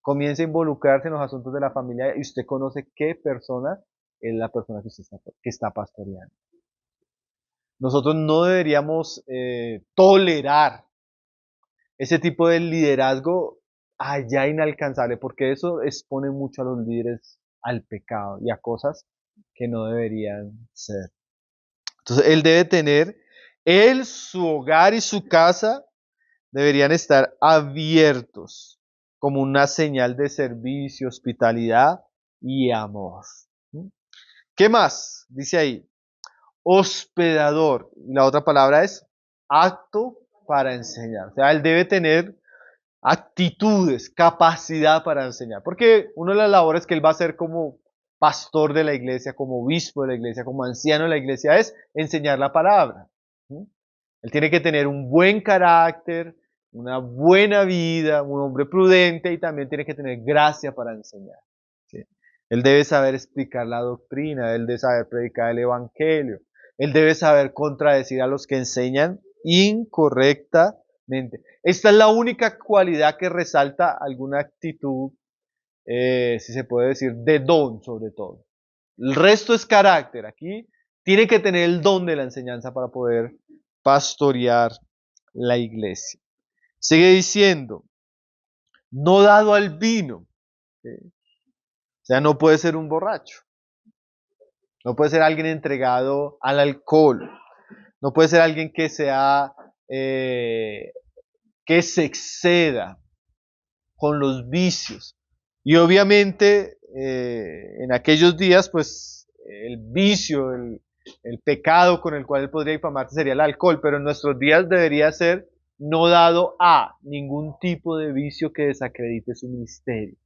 S1: comience a involucrarse en los asuntos de la familia y usted conoce qué persona es la persona que está pastoreando. Nosotros no deberíamos tolerar ese tipo de liderazgo allá inalcanzable, porque eso expone mucho a los líderes al pecado y a cosas que no deberían ser. Entonces, él debe tener, su hogar y su casa deberían estar abiertos como una señal de servicio, hospitalidad y amor. ¿Qué más? Dice ahí, hospedador. Y la otra palabra es acto para enseñar. O sea, él debe tener actitudes, capacidad para enseñar. Porque una de las labores que él va a hacer como pastor de la iglesia, como obispo de la iglesia, como anciano de la iglesia, es enseñar la palabra. ¿Sí? Él tiene que tener un buen carácter, una buena vida, un hombre prudente y también tiene que tener gracia para enseñar. ¿Sí? Él debe saber explicar la doctrina, él debe saber predicar el evangelio, él debe saber contradecir a los que enseñan incorrectamente. Esta es la única cualidad que resalta alguna actitud, si se puede decir, de don sobre todo. El resto es carácter. Aquí tiene que tener el don de la enseñanza para poder pastorear la iglesia. Sigue diciendo, no dado al vino. ¿Sí? O sea, no puede ser un borracho. No puede ser alguien entregado al alcohol. No puede ser alguien que sea, que se exceda con los vicios. Y obviamente, en aquellos días, pues, el vicio, el pecado con el cual él podría difamarse sería el alcohol, pero en nuestros días debería ser no dado a ningún tipo de vicio que desacredite su ministerio.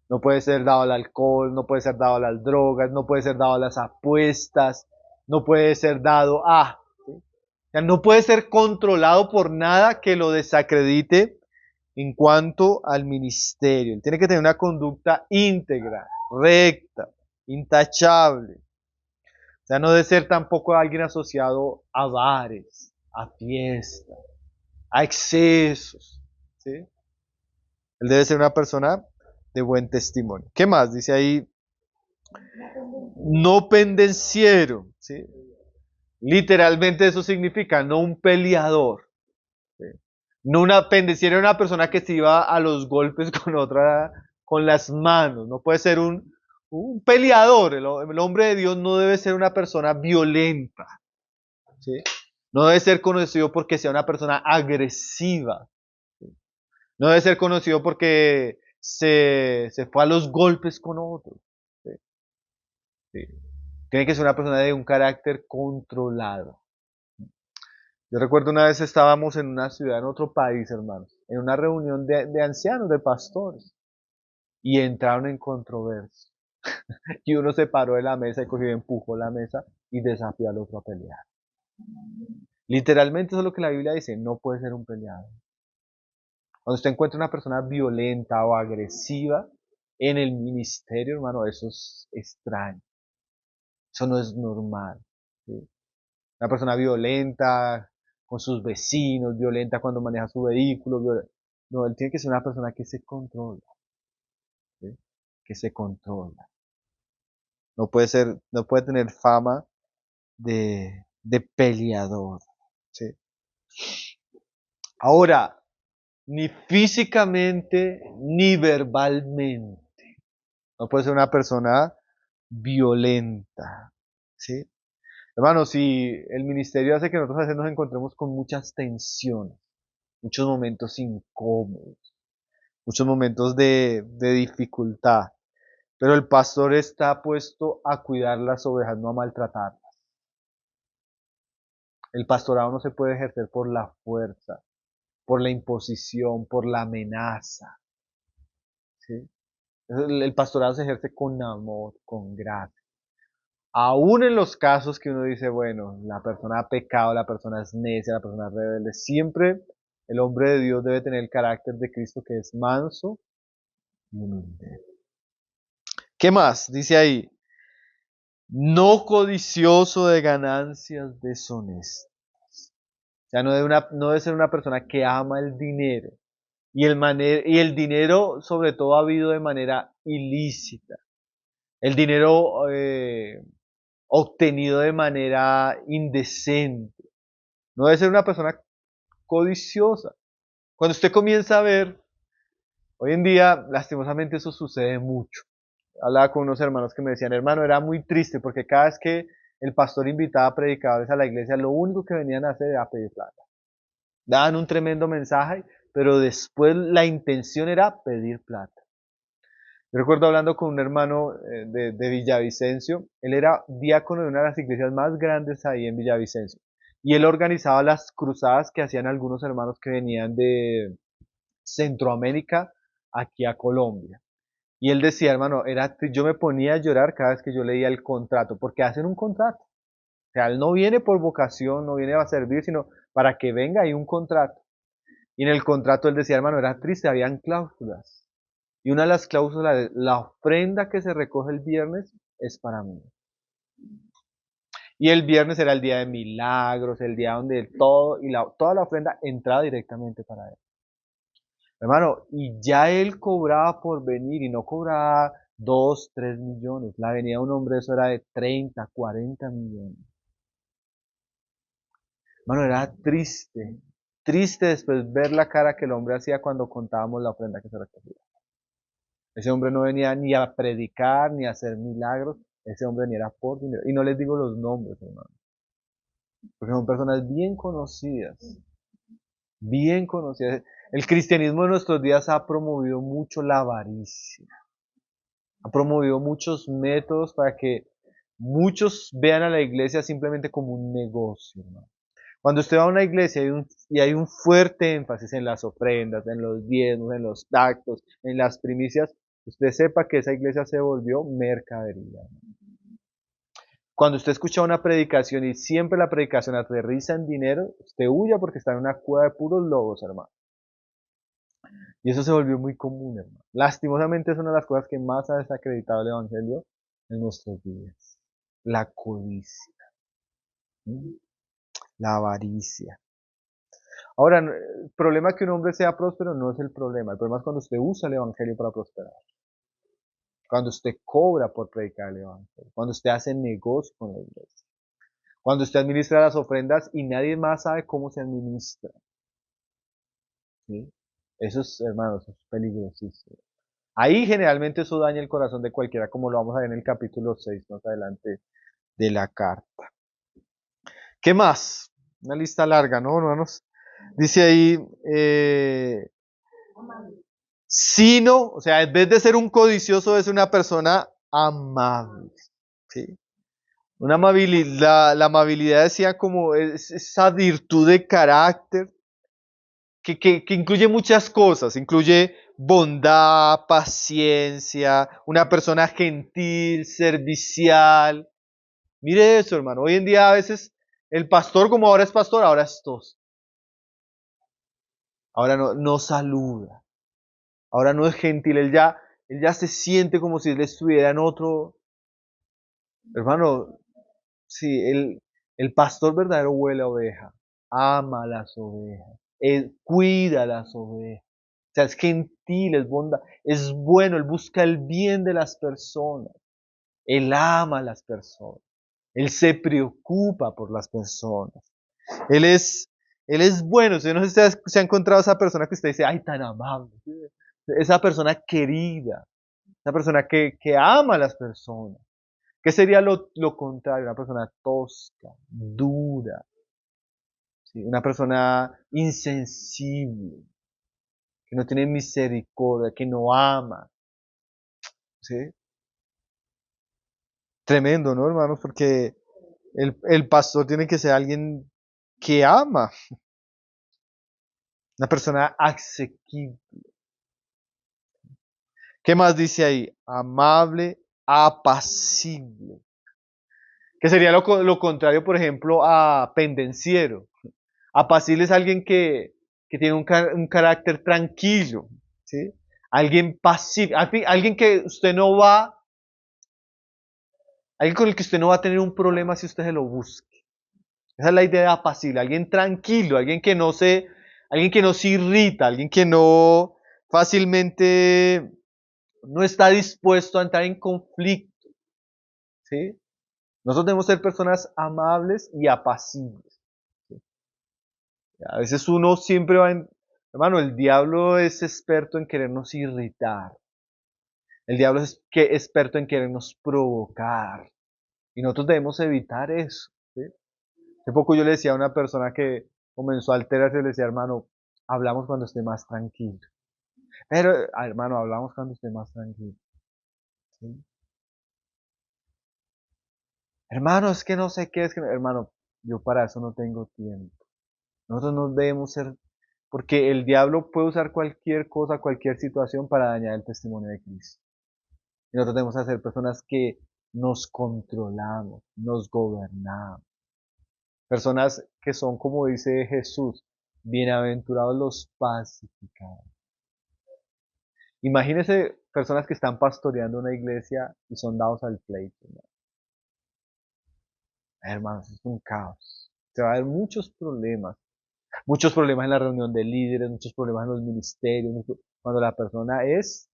S1: No puede ser dado al alcohol, no puede ser dado a las drogas, no puede ser dado a las apuestas, no puede ser dado a... ¿sí? O sea, no puede ser controlado por nada que lo desacredite en cuanto al ministerio. Él tiene que tener una conducta íntegra, recta, intachable. O sea, no debe ser tampoco alguien asociado a bares, a fiestas, a excesos. ¿Sí? Él debe ser una persona de buen testimonio. ¿Qué más? Dice ahí, No pendenciero, ¿sí? Literalmente eso significa no un peleador. ¿Sí? No una pendenciera, una persona que se iba a los golpes con otra, con las manos. No puede ser un peleador. El hombre de Dios no debe ser una persona violenta. ¿Sí? No debe ser conocido porque sea una persona agresiva. ¿Sí? No debe ser conocido porque se fue a los golpes con otros. ¿Sí? ¿Sí? Tiene que ser una persona de un carácter controlado. Yo recuerdo una vez estábamos en una ciudad, en otro país, hermanos, en una reunión de ancianos, de pastores, y entraron en controversia. Y uno se paró de la mesa y cogió y empujó la mesa y desafió al otro a pelear. Literalmente eso es lo que la Biblia dice, no puede ser un peleador. Cuando usted encuentra una persona violenta o agresiva en el ministerio, hermano, eso es extraño. Eso no es normal. ¿Sí? Una persona violenta con sus vecinos, violenta cuando maneja su vehículo. No, él tiene que ser una persona que se controla. ¿Sí? Que se controla. No puede ser, no puede tener fama de peleador. ¿Sí? Ahora, ni físicamente ni verbalmente. No puede ser una persona violenta. ¿Sí? Hermano, si el ministerio hace que nosotros a veces nos encontremos con muchas tensiones, muchos momentos incómodos, muchos momentos de dificultad, pero el pastor está puesto a cuidar las ovejas, no a maltratarlas. El pastorado no se puede ejercer por la fuerza, por la imposición, por la amenaza. ¿Sí? El pastorado se ejerce con amor, con gracia. Aún en los casos que uno dice, bueno, la persona ha pecado, la persona es necia, la persona es rebelde, siempre el hombre de Dios debe tener el carácter de Cristo que es manso y humilde. ¿Qué más? Dice ahí, no codicioso de ganancias deshonestas. O sea, no debe ser una persona que ama el dinero. Y el dinero, sobre todo, ha habido de manera ilícita. El dinero obtenido de manera indecente. No debe ser una persona codiciosa. Cuando usted comienza a ver, hoy en día, lastimosamente, eso sucede mucho. Hablaba con unos hermanos que me decían, hermano, era muy triste porque cada vez que el pastor invitaba a predicadores a la iglesia, lo único que venían a hacer era pedir plata. Daban un tremendo mensaje, pero después la intención era pedir plata. Yo recuerdo hablando con un hermano de Villavicencio, él era diácono de una de las iglesias más grandes ahí en Villavicencio, y él organizaba las cruzadas que hacían algunos hermanos que venían de Centroamérica aquí a Colombia. Y él decía, hermano, yo me ponía a llorar cada vez que yo leía el contrato, porque hacen un contrato. O sea, él no viene por vocación, no viene a servir, sino para que venga hay un contrato. Y en el contrato él decía, hermano, era triste, habían cláusulas. Y una de las cláusulas es, la ofrenda que se recoge el viernes es para mí. Y el viernes era el día de milagros, el día donde toda la ofrenda entraba directamente para él. Hermano, y ya él cobraba por venir y no cobraba 2, 3 millones. La venida de un hombre eso era de 30, 40 millones. Hermano, era triste. Triste después ver la cara que el hombre hacía cuando contábamos la ofrenda que se recogía. Ese hombre no venía ni a predicar, ni a hacer milagros. Ese hombre venía por dinero. Y no les digo los nombres, hermano. Porque son personas bien conocidas. Bien conocidas. El cristianismo de nuestros días ha promovido mucho la avaricia. Ha promovido muchos métodos para que muchos vean a la iglesia simplemente como un negocio, ¿no? Cuando usted va a una iglesia y hay un fuerte énfasis en las ofrendas, en los diezmos, en los actos, en las primicias, usted sepa que esa iglesia se volvió mercadería. Cuando usted escucha una predicación y siempre la predicación aterriza en dinero, usted huya porque está en una cueva de puros lobos, hermano. Y eso se volvió muy común, hermano. Lastimosamente es una de las cosas que más ha desacreditado el Evangelio en nuestros días. La codicia, ¿sí? La avaricia. Ahora, el problema que un hombre sea próspero no es el problema. El problema es cuando usted usa el Evangelio para prosperar. cuando usted cobra por predicar el evangelio, cuando usted hace negocio con la iglesia, cuando usted administra las ofrendas y nadie más sabe cómo se administra. ¿Sí? Eso es, hermanos, eso es peligrosísimo. Ahí generalmente eso daña el corazón de cualquiera, como lo vamos a ver en el capítulo 6 más adelante de la carta. ¿Qué más? Una lista larga, ¿no, hermanos? Dice ahí, sino, o sea, en vez de ser un codicioso, es una persona amable. ¿Sí? Una amabilidad, la amabilidad decía como esa virtud de carácter que incluye muchas cosas, incluye bondad, paciencia, una persona gentil, servicial. Mire eso, hermano. Hoy en día a veces el pastor, como ahora es pastor, ahora es tos. Ahora no saluda. Ahora no es gentil. Él ya se siente como si él estuviera en otro. Hermano, sí, el pastor verdadero huele a oveja. Ama las ovejas. Él cuida las ovejas. O sea, es gentil, es bondad, es bueno, él busca el bien de las personas. Él ama a las personas. Él se preocupa por las personas. Él es, él es bueno. Si no se ha encontrado esa persona que usted dice, ay, tan amable. Esa persona querida. Esa persona que ama a las personas. ¿Qué sería lo contrario? Una persona tosca, dura. ¿Sí? Una persona insensible. Que no tiene misericordia, que no ama. ¿Sí? Tremendo, ¿no, hermanos? Porque el pastor tiene que ser alguien que ama. Una persona asequible. ¿Qué más dice ahí? Amable, apacible. Que sería lo contrario, por ejemplo, a pendenciero. Apacible es alguien que tiene un carácter tranquilo. ¿Sí? Alguien pasivo. Alguien que usted no va. Alguien con el que usted no va a tener un problema si usted se lo busque. Esa es la idea de apacible. Alguien tranquilo, alguien que no se irrita, alguien que no fácilmente no está dispuesto a entrar en conflicto, ¿sí? Nosotros debemos ser personas amables y apacibles. ¿Sí? A veces uno siempre hermano, el diablo es experto en querernos irritar. El diablo es experto en querernos provocar. Y nosotros debemos evitar eso. ¿Sí? Hace poco yo le decía a una persona que comenzó a alterarse, le decía, hermano, hablamos cuando esté más tranquilo. Pero, hermano, hablamos cuando esté más tranquilo. ¿Sí? Hermano, es que no sé qué es que, hermano, yo para eso no tengo tiempo. Nosotros no debemos ser, porque el diablo puede usar cualquier cosa, cualquier situación para dañar el testimonio de Cristo. Y nosotros debemos ser personas que nos controlamos, nos gobernamos. Personas que son, como dice Jesús, bienaventurados los pacificados. Imagínense personas que están pastoreando una iglesia y son dados al pleito, ¿no? Hermanos, es un caos. Se va a haber muchos problemas en la reunión de líderes, muchos problemas en los ministerios, cuando la persona es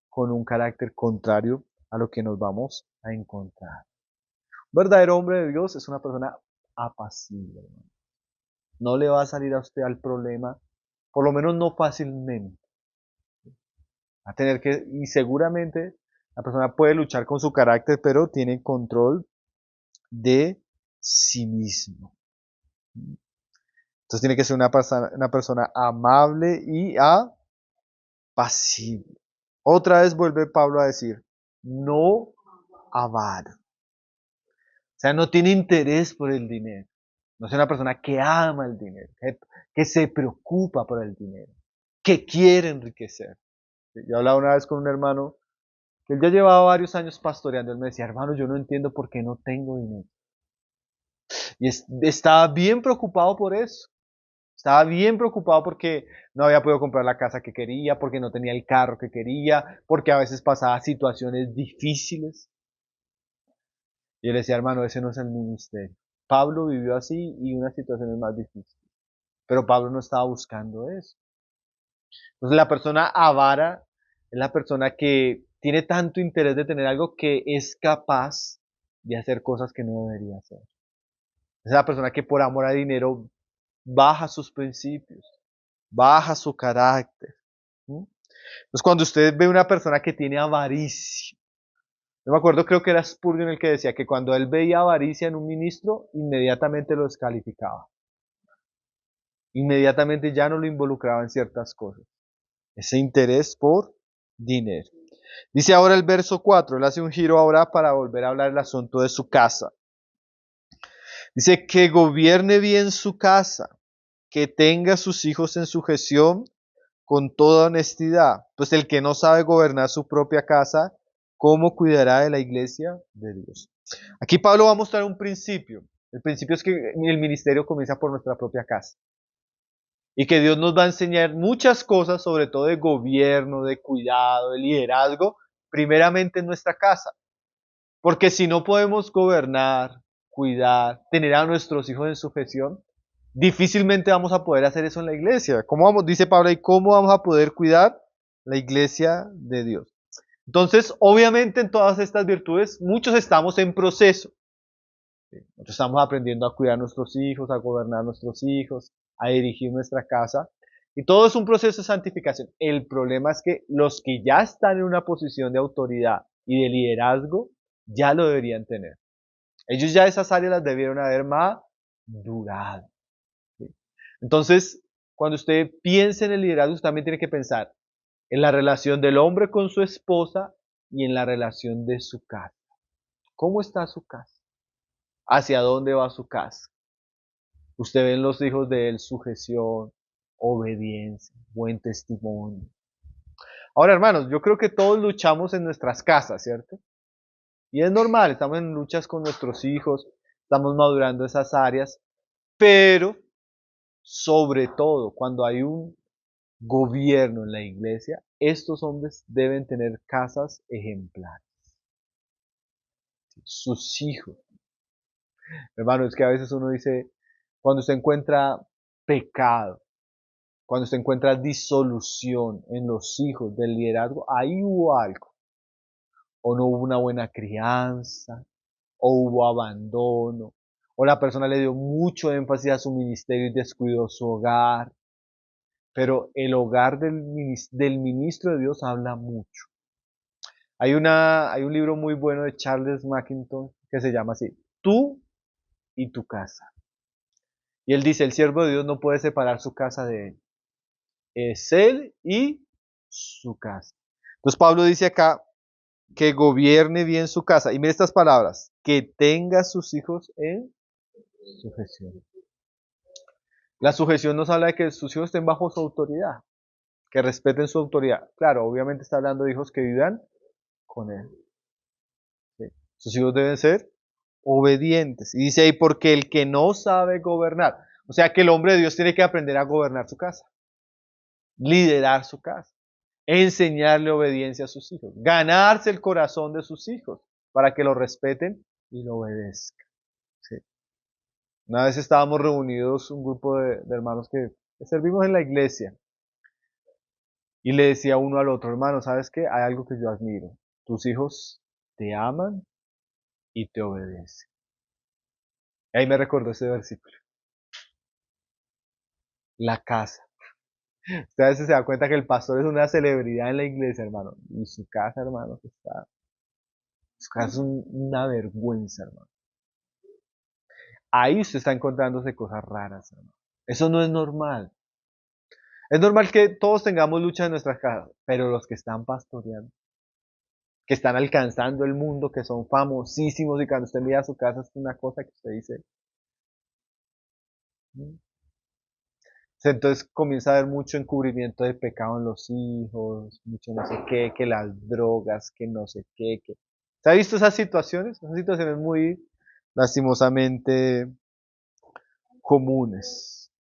S1: con un carácter contrario a lo que nos vamos a encontrar. Un verdadero hombre de Dios es una persona apacible, hermano. No le va a salir a usted al problema, por lo menos no fácilmente. Va a tener que, y seguramente la persona puede luchar con su carácter, pero tiene control de sí mismo. Entonces tiene que ser una persona amable y apacible. Otra vez vuelve Pablo a decir, no avaro. O sea, no tiene interés por el dinero. No es una persona que ama el dinero, que se preocupa por el dinero, que quiere enriquecer. Yo hablaba una vez con un hermano que él ya llevaba varios años pastoreando. Él me decía, hermano, yo no entiendo por qué no tengo dinero. Y estaba bien preocupado por eso. Estaba bien preocupado porque no había podido comprar la casa que quería, porque no tenía el carro que quería, porque a veces pasaba situaciones difíciles. Y él decía, hermano, ese no es el ministerio. Pablo vivió así y unas situaciones más difíciles. Pero Pablo no estaba buscando eso. Entonces la persona avara es la persona que tiene tanto interés de tener algo que es capaz de hacer cosas que no debería hacer. Es la persona que por amor a dinero baja sus principios, baja su carácter. ¿Mm? Entonces, cuando usted ve una persona que tiene avaricia, yo me acuerdo, creo que era Spurgeon el que decía que cuando él veía avaricia en un ministro, inmediatamente lo descalificaba. Inmediatamente ya no lo involucraba en ciertas cosas. Ese interés por dinero. Dice ahora el verso 4, él hace un giro ahora para volver a hablar del asunto de su casa. Dice que gobierne bien su casa, que tenga a sus hijos en sujeción con toda honestidad. Pues el que no sabe gobernar su propia casa, ¿cómo cuidará de la iglesia de Dios? Aquí Pablo va a mostrar un principio. El principio es que el ministerio comienza por nuestra propia casa. Y que Dios nos va a enseñar muchas cosas, sobre todo de gobierno, de cuidado, de liderazgo, primeramente en nuestra casa. Porque si no podemos gobernar, cuidar, tener a nuestros hijos en sujeción, difícilmente vamos a poder hacer eso en la iglesia. ¿Cómo vamos? Dice Pablo, ¿y cómo vamos a poder cuidar la iglesia de Dios? Entonces, obviamente en todas estas virtudes, muchos estamos en proceso. Nosotros estamos aprendiendo a cuidar a nuestros hijos, a gobernar a nuestros hijos, a dirigir nuestra casa. Y todo es un proceso de santificación. El problema es que los que ya están en una posición de autoridad y de liderazgo, ya lo deberían tener. Ellos ya esas áreas las debieron haber madurado. ¿Sí? Entonces, cuando usted piense en el liderazgo, usted también tiene que pensar en la relación del hombre con su esposa y en la relación de su casa. ¿Cómo está su casa? ¿Hacia dónde va su casa? Usted ve en los hijos de él sujeción, obediencia, buen testimonio. Ahora, hermanos, yo creo que todos luchamos en nuestras casas, ¿cierto? Y es normal, estamos en luchas con nuestros hijos, estamos madurando esas áreas, pero sobre todo cuando hay un gobierno en la iglesia, estos hombres deben tener casas ejemplares. Sus hijos. Hermano, es que a veces uno dice, cuando usted encuentra pecado, cuando usted encuentra disolución en los hijos del liderazgo, ahí hubo algo. O no hubo una buena crianza, o hubo abandono, o la persona le dio mucho énfasis a su ministerio y descuidó su hogar. Pero el hogar del ministro de Dios habla mucho. Hay un libro muy bueno de Charles Mackintosh que se llama así, Tú y tu casa. Y él dice, el siervo de Dios no puede separar su casa de él. Es él y su casa. Entonces Pablo dice acá que gobierne bien su casa. Y mire estas palabras, que tenga sus hijos en sujeción. La sujeción nos habla de que sus hijos estén bajo su autoridad, que respeten su autoridad. Claro, obviamente está hablando de hijos que vivan con él. ¿Sí? Sus hijos deben ser obedientes. Y dice ahí, porque el que no sabe gobernar, o sea que el hombre de Dios tiene que aprender a gobernar su casa, liderar su casa, enseñarle obediencia a sus hijos, ganarse el corazón de sus hijos para que lo respeten y lo obedezcan. ¿Sí? Una vez estábamos reunidos un grupo de hermanos que servimos en la iglesia y le decía uno al otro, hermano, ¿sabes qué? Hay algo que yo admiro. Tus hijos te aman y te obedecen. Y ahí me recordó ese versículo. La casa. Usted a veces se da cuenta que el pastor es una celebridad en la iglesia, hermano. Y su casa, hermano, su casa es una vergüenza, hermano. Ahí usted está encontrándose cosas raras, hermano. Eso no es normal. Es normal que todos tengamos lucha en nuestras casas, pero los que están pastoreando, que están alcanzando el mundo, que son famosísimos y cuando usted mira su casa es una cosa que usted dice. "Mm". Entonces comienza a haber mucho encubrimiento de pecado en los hijos, mucho no sé qué, que las drogas, que no sé qué, que... ¿Se ha visto esas situaciones? Esas situaciones muy lastimosamente comunes.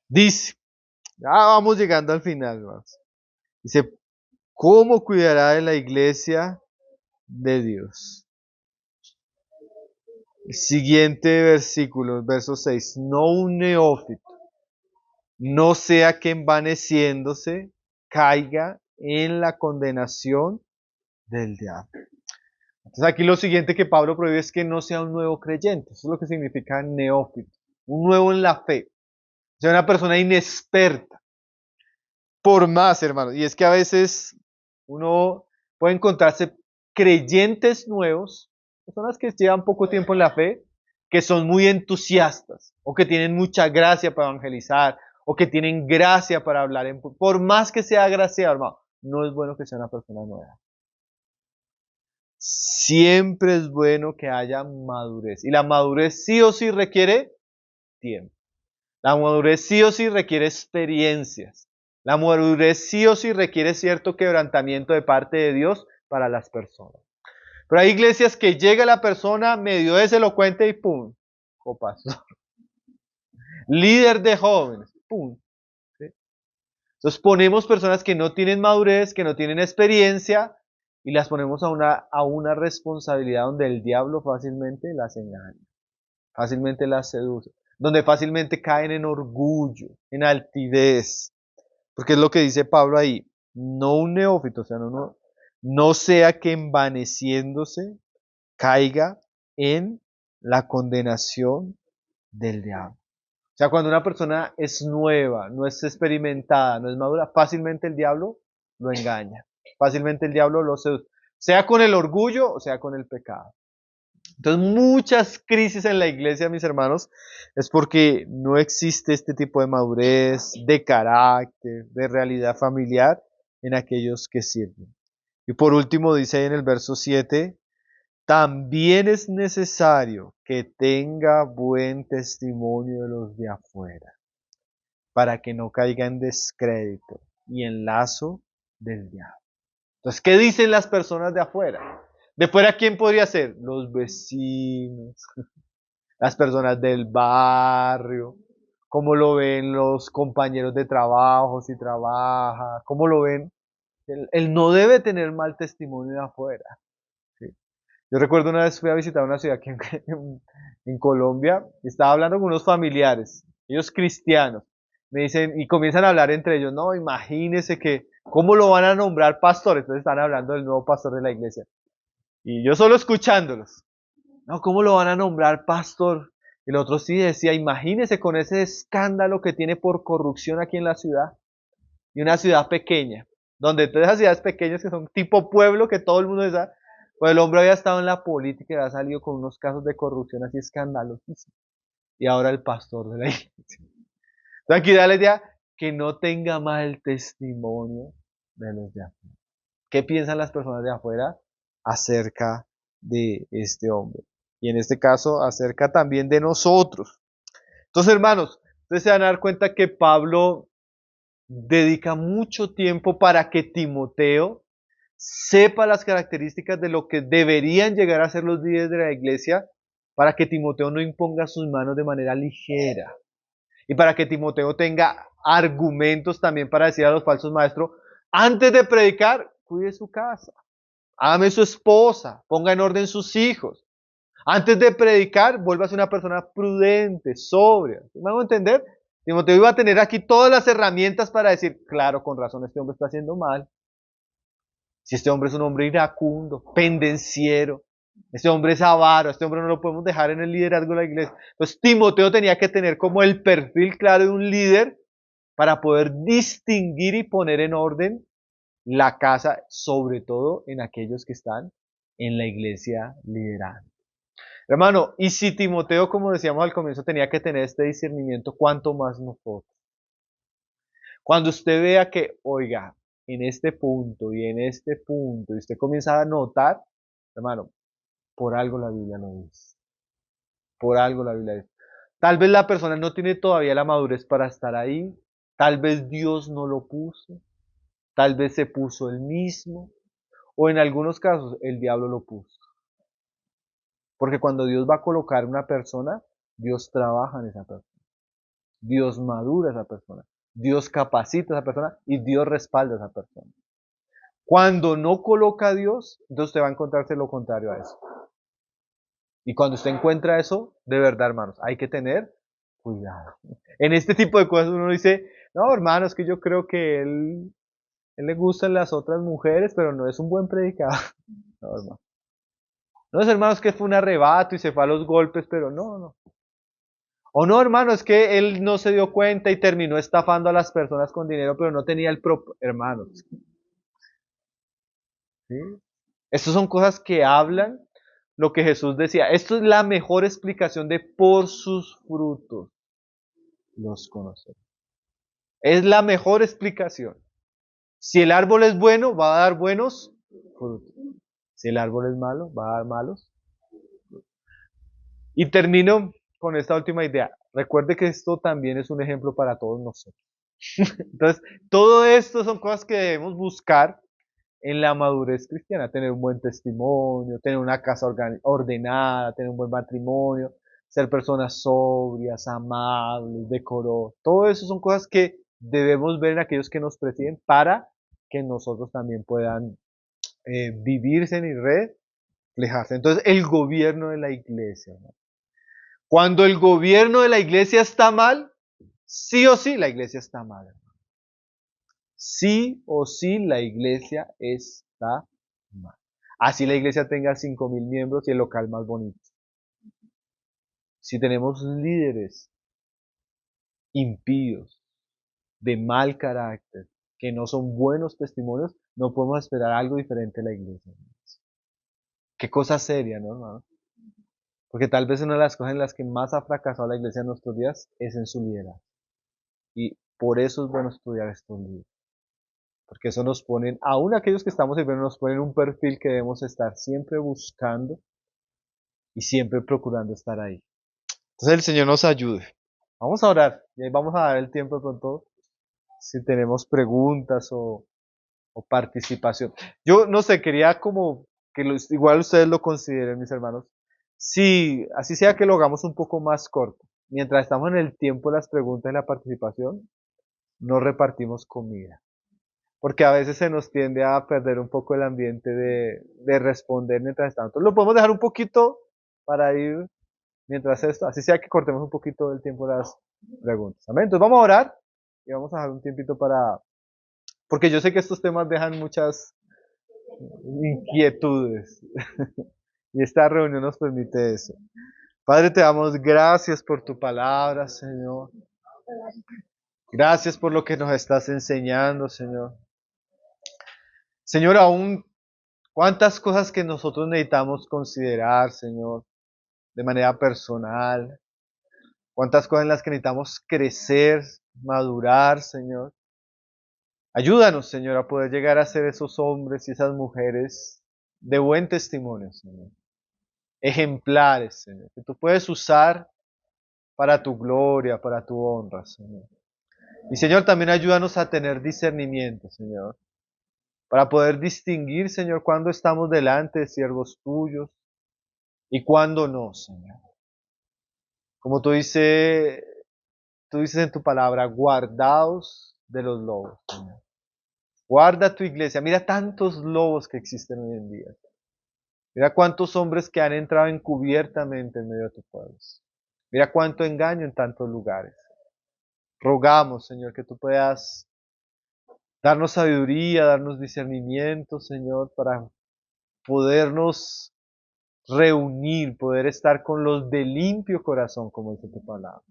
S1: Dice, ya vamos llegando al final, hermanos. Dice, ¿cómo cuidará de la iglesia de Dios? El siguiente versículo, verso 6. No un neófito, no sea que envaneciéndose caiga en la condenación del diablo. Entonces aquí lo siguiente que Pablo prohíbe es que no sea un nuevo creyente. Eso es lo que significa neófito. Un nuevo en la fe. O sea, una persona inexperta. Por más, hermano. Y es que a veces uno puede encontrarse creyentes nuevos, personas que llevan poco tiempo en la fe, que son muy entusiastas, o que tienen mucha gracia para evangelizar, o que tienen gracia para hablar. Por más que sea gracia, hermano, no es bueno que sea una persona nueva. Siempre es bueno que haya madurez. Y la madurez sí o sí requiere tiempo. La madurez sí o sí requiere experiencias. La madurez sí o sí requiere cierto quebrantamiento de parte de Dios para las personas. Pero hay iglesias que llega la persona medio deselocuente y ¡pum! Copazo. Líder de jóvenes, ¡pum! ¿Sí? Entonces ponemos personas que no tienen madurez, que no tienen experiencia y las ponemos a una responsabilidad donde el diablo fácilmente las engaña, fácilmente las seduce, donde fácilmente caen en orgullo, en altivez. Porque es lo que dice Pablo ahí, no un neófito, o sea, no sea que envaneciéndose caiga en la condenación del diablo. O sea, cuando una persona es nueva, no es experimentada, no es madura, fácilmente el diablo lo engaña, fácilmente el diablo lo seduce, sea con el orgullo o sea con el pecado. Entonces, muchas crisis en la iglesia, mis hermanos, es porque no existe este tipo de madurez, de carácter, de realidad familiar en aquellos que sirven. Y por último, dice ahí en el verso 7, también es necesario que tenga buen testimonio de los de afuera, para que no caiga en descrédito y en lazo del diablo. Entonces, ¿qué dicen las personas de afuera? ¿De fuera quién podría ser? Los vecinos, las personas del barrio, cómo lo ven los compañeros de trabajo si trabaja, cómo lo ven. Él no debe tener mal testimonio de afuera. ¿Sí? Yo recuerdo una vez fui a visitar una ciudad aquí en Colombia, y estaba hablando con unos familiares, ellos cristianos, me dicen, y comienzan a hablar entre ellos, no, imagínese que, ¿cómo lo van a nombrar pastor? Entonces están hablando del nuevo pastor de la iglesia. Y yo solo escuchándolos. No, ¿cómo lo van a nombrar pastor? El otro sí decía, imagínese con ese escándalo que tiene por corrupción aquí en la ciudad. Y una ciudad pequeña, donde todas esas ciudades pequeñas que son tipo pueblo, que todo el mundo está, pues el hombre había estado en la política y había salido con unos casos de corrupción así escandalosos. Y ahora el pastor de la iglesia. Entonces aquí da la idea que no tenga mal testimonio de los de afuera. ¿Qué piensan las personas de afuera acerca de este hombre? Y en este caso, acerca también de nosotros. Entonces, hermanos, ustedes se van a dar cuenta que Pablo dedica mucho tiempo para que Timoteo sepa las características de lo que deberían llegar a ser los líderes de la iglesia, para que Timoteo no imponga sus manos de manera ligera. Y para que Timoteo tenga argumentos también para decir a los falsos maestros, antes de predicar, cuide su casa, ame su esposa, ponga en orden sus hijos. Antes de predicar, vuélvase una persona prudente, sobria. ¿Me hago entender? Timoteo iba a tener aquí todas las herramientas para decir, claro, con razón, este hombre está haciendo mal. Si este hombre es un hombre iracundo, pendenciero, este hombre es avaro, este hombre no lo podemos dejar en el liderazgo de la iglesia. Entonces Timoteo tenía que tener como el perfil claro de un líder para poder distinguir y poner en orden la casa, sobre todo en aquellos que están en la iglesia liderando. Hermano, y si Timoteo, como decíamos al comienzo, tenía que tener este discernimiento, ¿cuánto más nosotros? Cuando usted vea que, oiga, en este punto y en este punto, y usted comienza a notar, hermano, por algo la Biblia lo dice. Por algo la Biblia dice. Tal vez la persona no tiene todavía la madurez para estar ahí, tal vez Dios no lo puso, tal vez se puso él mismo, o en algunos casos el diablo lo puso. Porque cuando Dios va a colocar una persona, Dios trabaja en esa persona. Dios madura a esa persona. Dios capacita a esa persona y Dios respalda a esa persona. Cuando no coloca a Dios, entonces usted va a encontrarse lo contrario a eso. Y cuando usted encuentra eso, de verdad, hermanos, hay que tener cuidado. En este tipo de cosas uno dice, no, hermanos, que yo creo que él él le gustan las otras mujeres, pero no es un buen predicador. No, hermano. No es, hermanos, que fue un arrebato y se fue a los golpes, pero no, no. O no, hermano, es que él no se dio cuenta y terminó estafando a las personas con dinero, pero no tenía el propio, hermanos. ¿Sí? Estas son cosas que hablan lo que Jesús decía. Esto es la mejor explicación de por sus frutos los conocerán. Es la mejor explicación. Si el árbol es bueno, va a dar buenos frutos. Si el árbol es malo, va a dar malos. Y termino con esta última idea. Recuerde que esto también es un ejemplo para todos nosotros. Entonces, todo esto son cosas que debemos buscar en la madurez cristiana. Tener un buen testimonio, tener una casa ordenada, tener un buen matrimonio, ser personas sobrias, amables, decorosas. Todo eso son cosas que debemos ver en aquellos que nos presiden para que nosotros también puedan vivirse y reflejarse. Entonces, el gobierno de la iglesia, ¿no? Cuando el gobierno de la iglesia está mal, sí o sí la iglesia está mal. Sí o sí la iglesia está mal. Así la iglesia tenga 5.000 miembros y el local más bonito. Si tenemos líderes impíos, de mal carácter, que no son buenos testimonios, no podemos esperar algo diferente de la iglesia. Qué cosa seria, ¿no, hermano? Porque tal vez una de las cosas en las que más ha fracasado la iglesia en nuestros días es en su liderazgo. Y por eso es bueno estudiar estos libros. Porque eso nos ponen, aún aquellos que estamos sirviendo, nos ponen un perfil que debemos estar siempre buscando y siempre procurando estar ahí. Entonces el Señor nos ayude. Vamos a orar y ahí vamos a dar el tiempo de pronto si tenemos preguntas o participación. Yo no sé, quería como que igual ustedes lo consideren, mis hermanos. Sí, así sea que lo hagamos un poco más corto. Mientras estamos en el tiempo de las preguntas y la participación, no repartimos comida. Porque a veces se nos tiende a perder un poco el ambiente de responder mientras estamos. Entonces lo podemos dejar un poquito para ir mientras esto, así sea que cortemos un poquito del tiempo de las preguntas. Amén. Entonces vamos a orar y vamos a dejar un tiempito para, porque yo sé que estos temas dejan muchas inquietudes y esta reunión nos permite eso. Padre, te damos gracias por tu palabra, Señor. Gracias por lo que nos estás enseñando, Señor. Señor, aún cuántas cosas que nosotros necesitamos considerar, Señor, de manera personal. Cuántas cosas en las que necesitamos crecer, madurar, Señor. Ayúdanos, Señor, a poder llegar a ser esos hombres y esas mujeres de buen testimonio, Señor. Ejemplares, Señor, que tú puedes usar para tu gloria, para tu honra, Señor. Y, Señor, también ayúdanos a tener discernimiento, Señor, para poder distinguir, Señor, cuándo estamos delante de siervos tuyos y cuándo no, Señor. Como tú dices en tu palabra, guardaos de los lobos, Señor. Guarda tu iglesia. Mira tantos lobos que existen hoy en día. Mira cuántos hombres que han entrado encubiertamente en medio de tu pueblo. Mira cuánto engaño en tantos lugares. Rogamos, Señor, que tú puedas darnos sabiduría, darnos discernimiento, Señor, para podernos reunir, poder estar con los de limpio corazón, como dice tu palabra.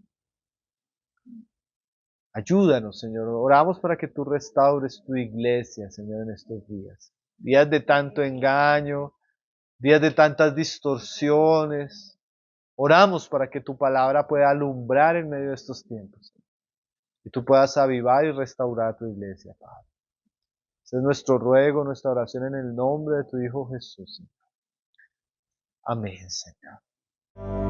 S1: Ayúdanos, Señor. Oramos para que tú restaures tu iglesia, Señor, en estos días. Días de tanto engaño, días de tantas distorsiones. Oramos para que tu palabra pueda alumbrar en medio de estos tiempos. Y tú puedas avivar y restaurar tu iglesia, Padre. Ese es nuestro ruego, nuestra oración en el nombre de tu Hijo Jesús. Amén, Señor.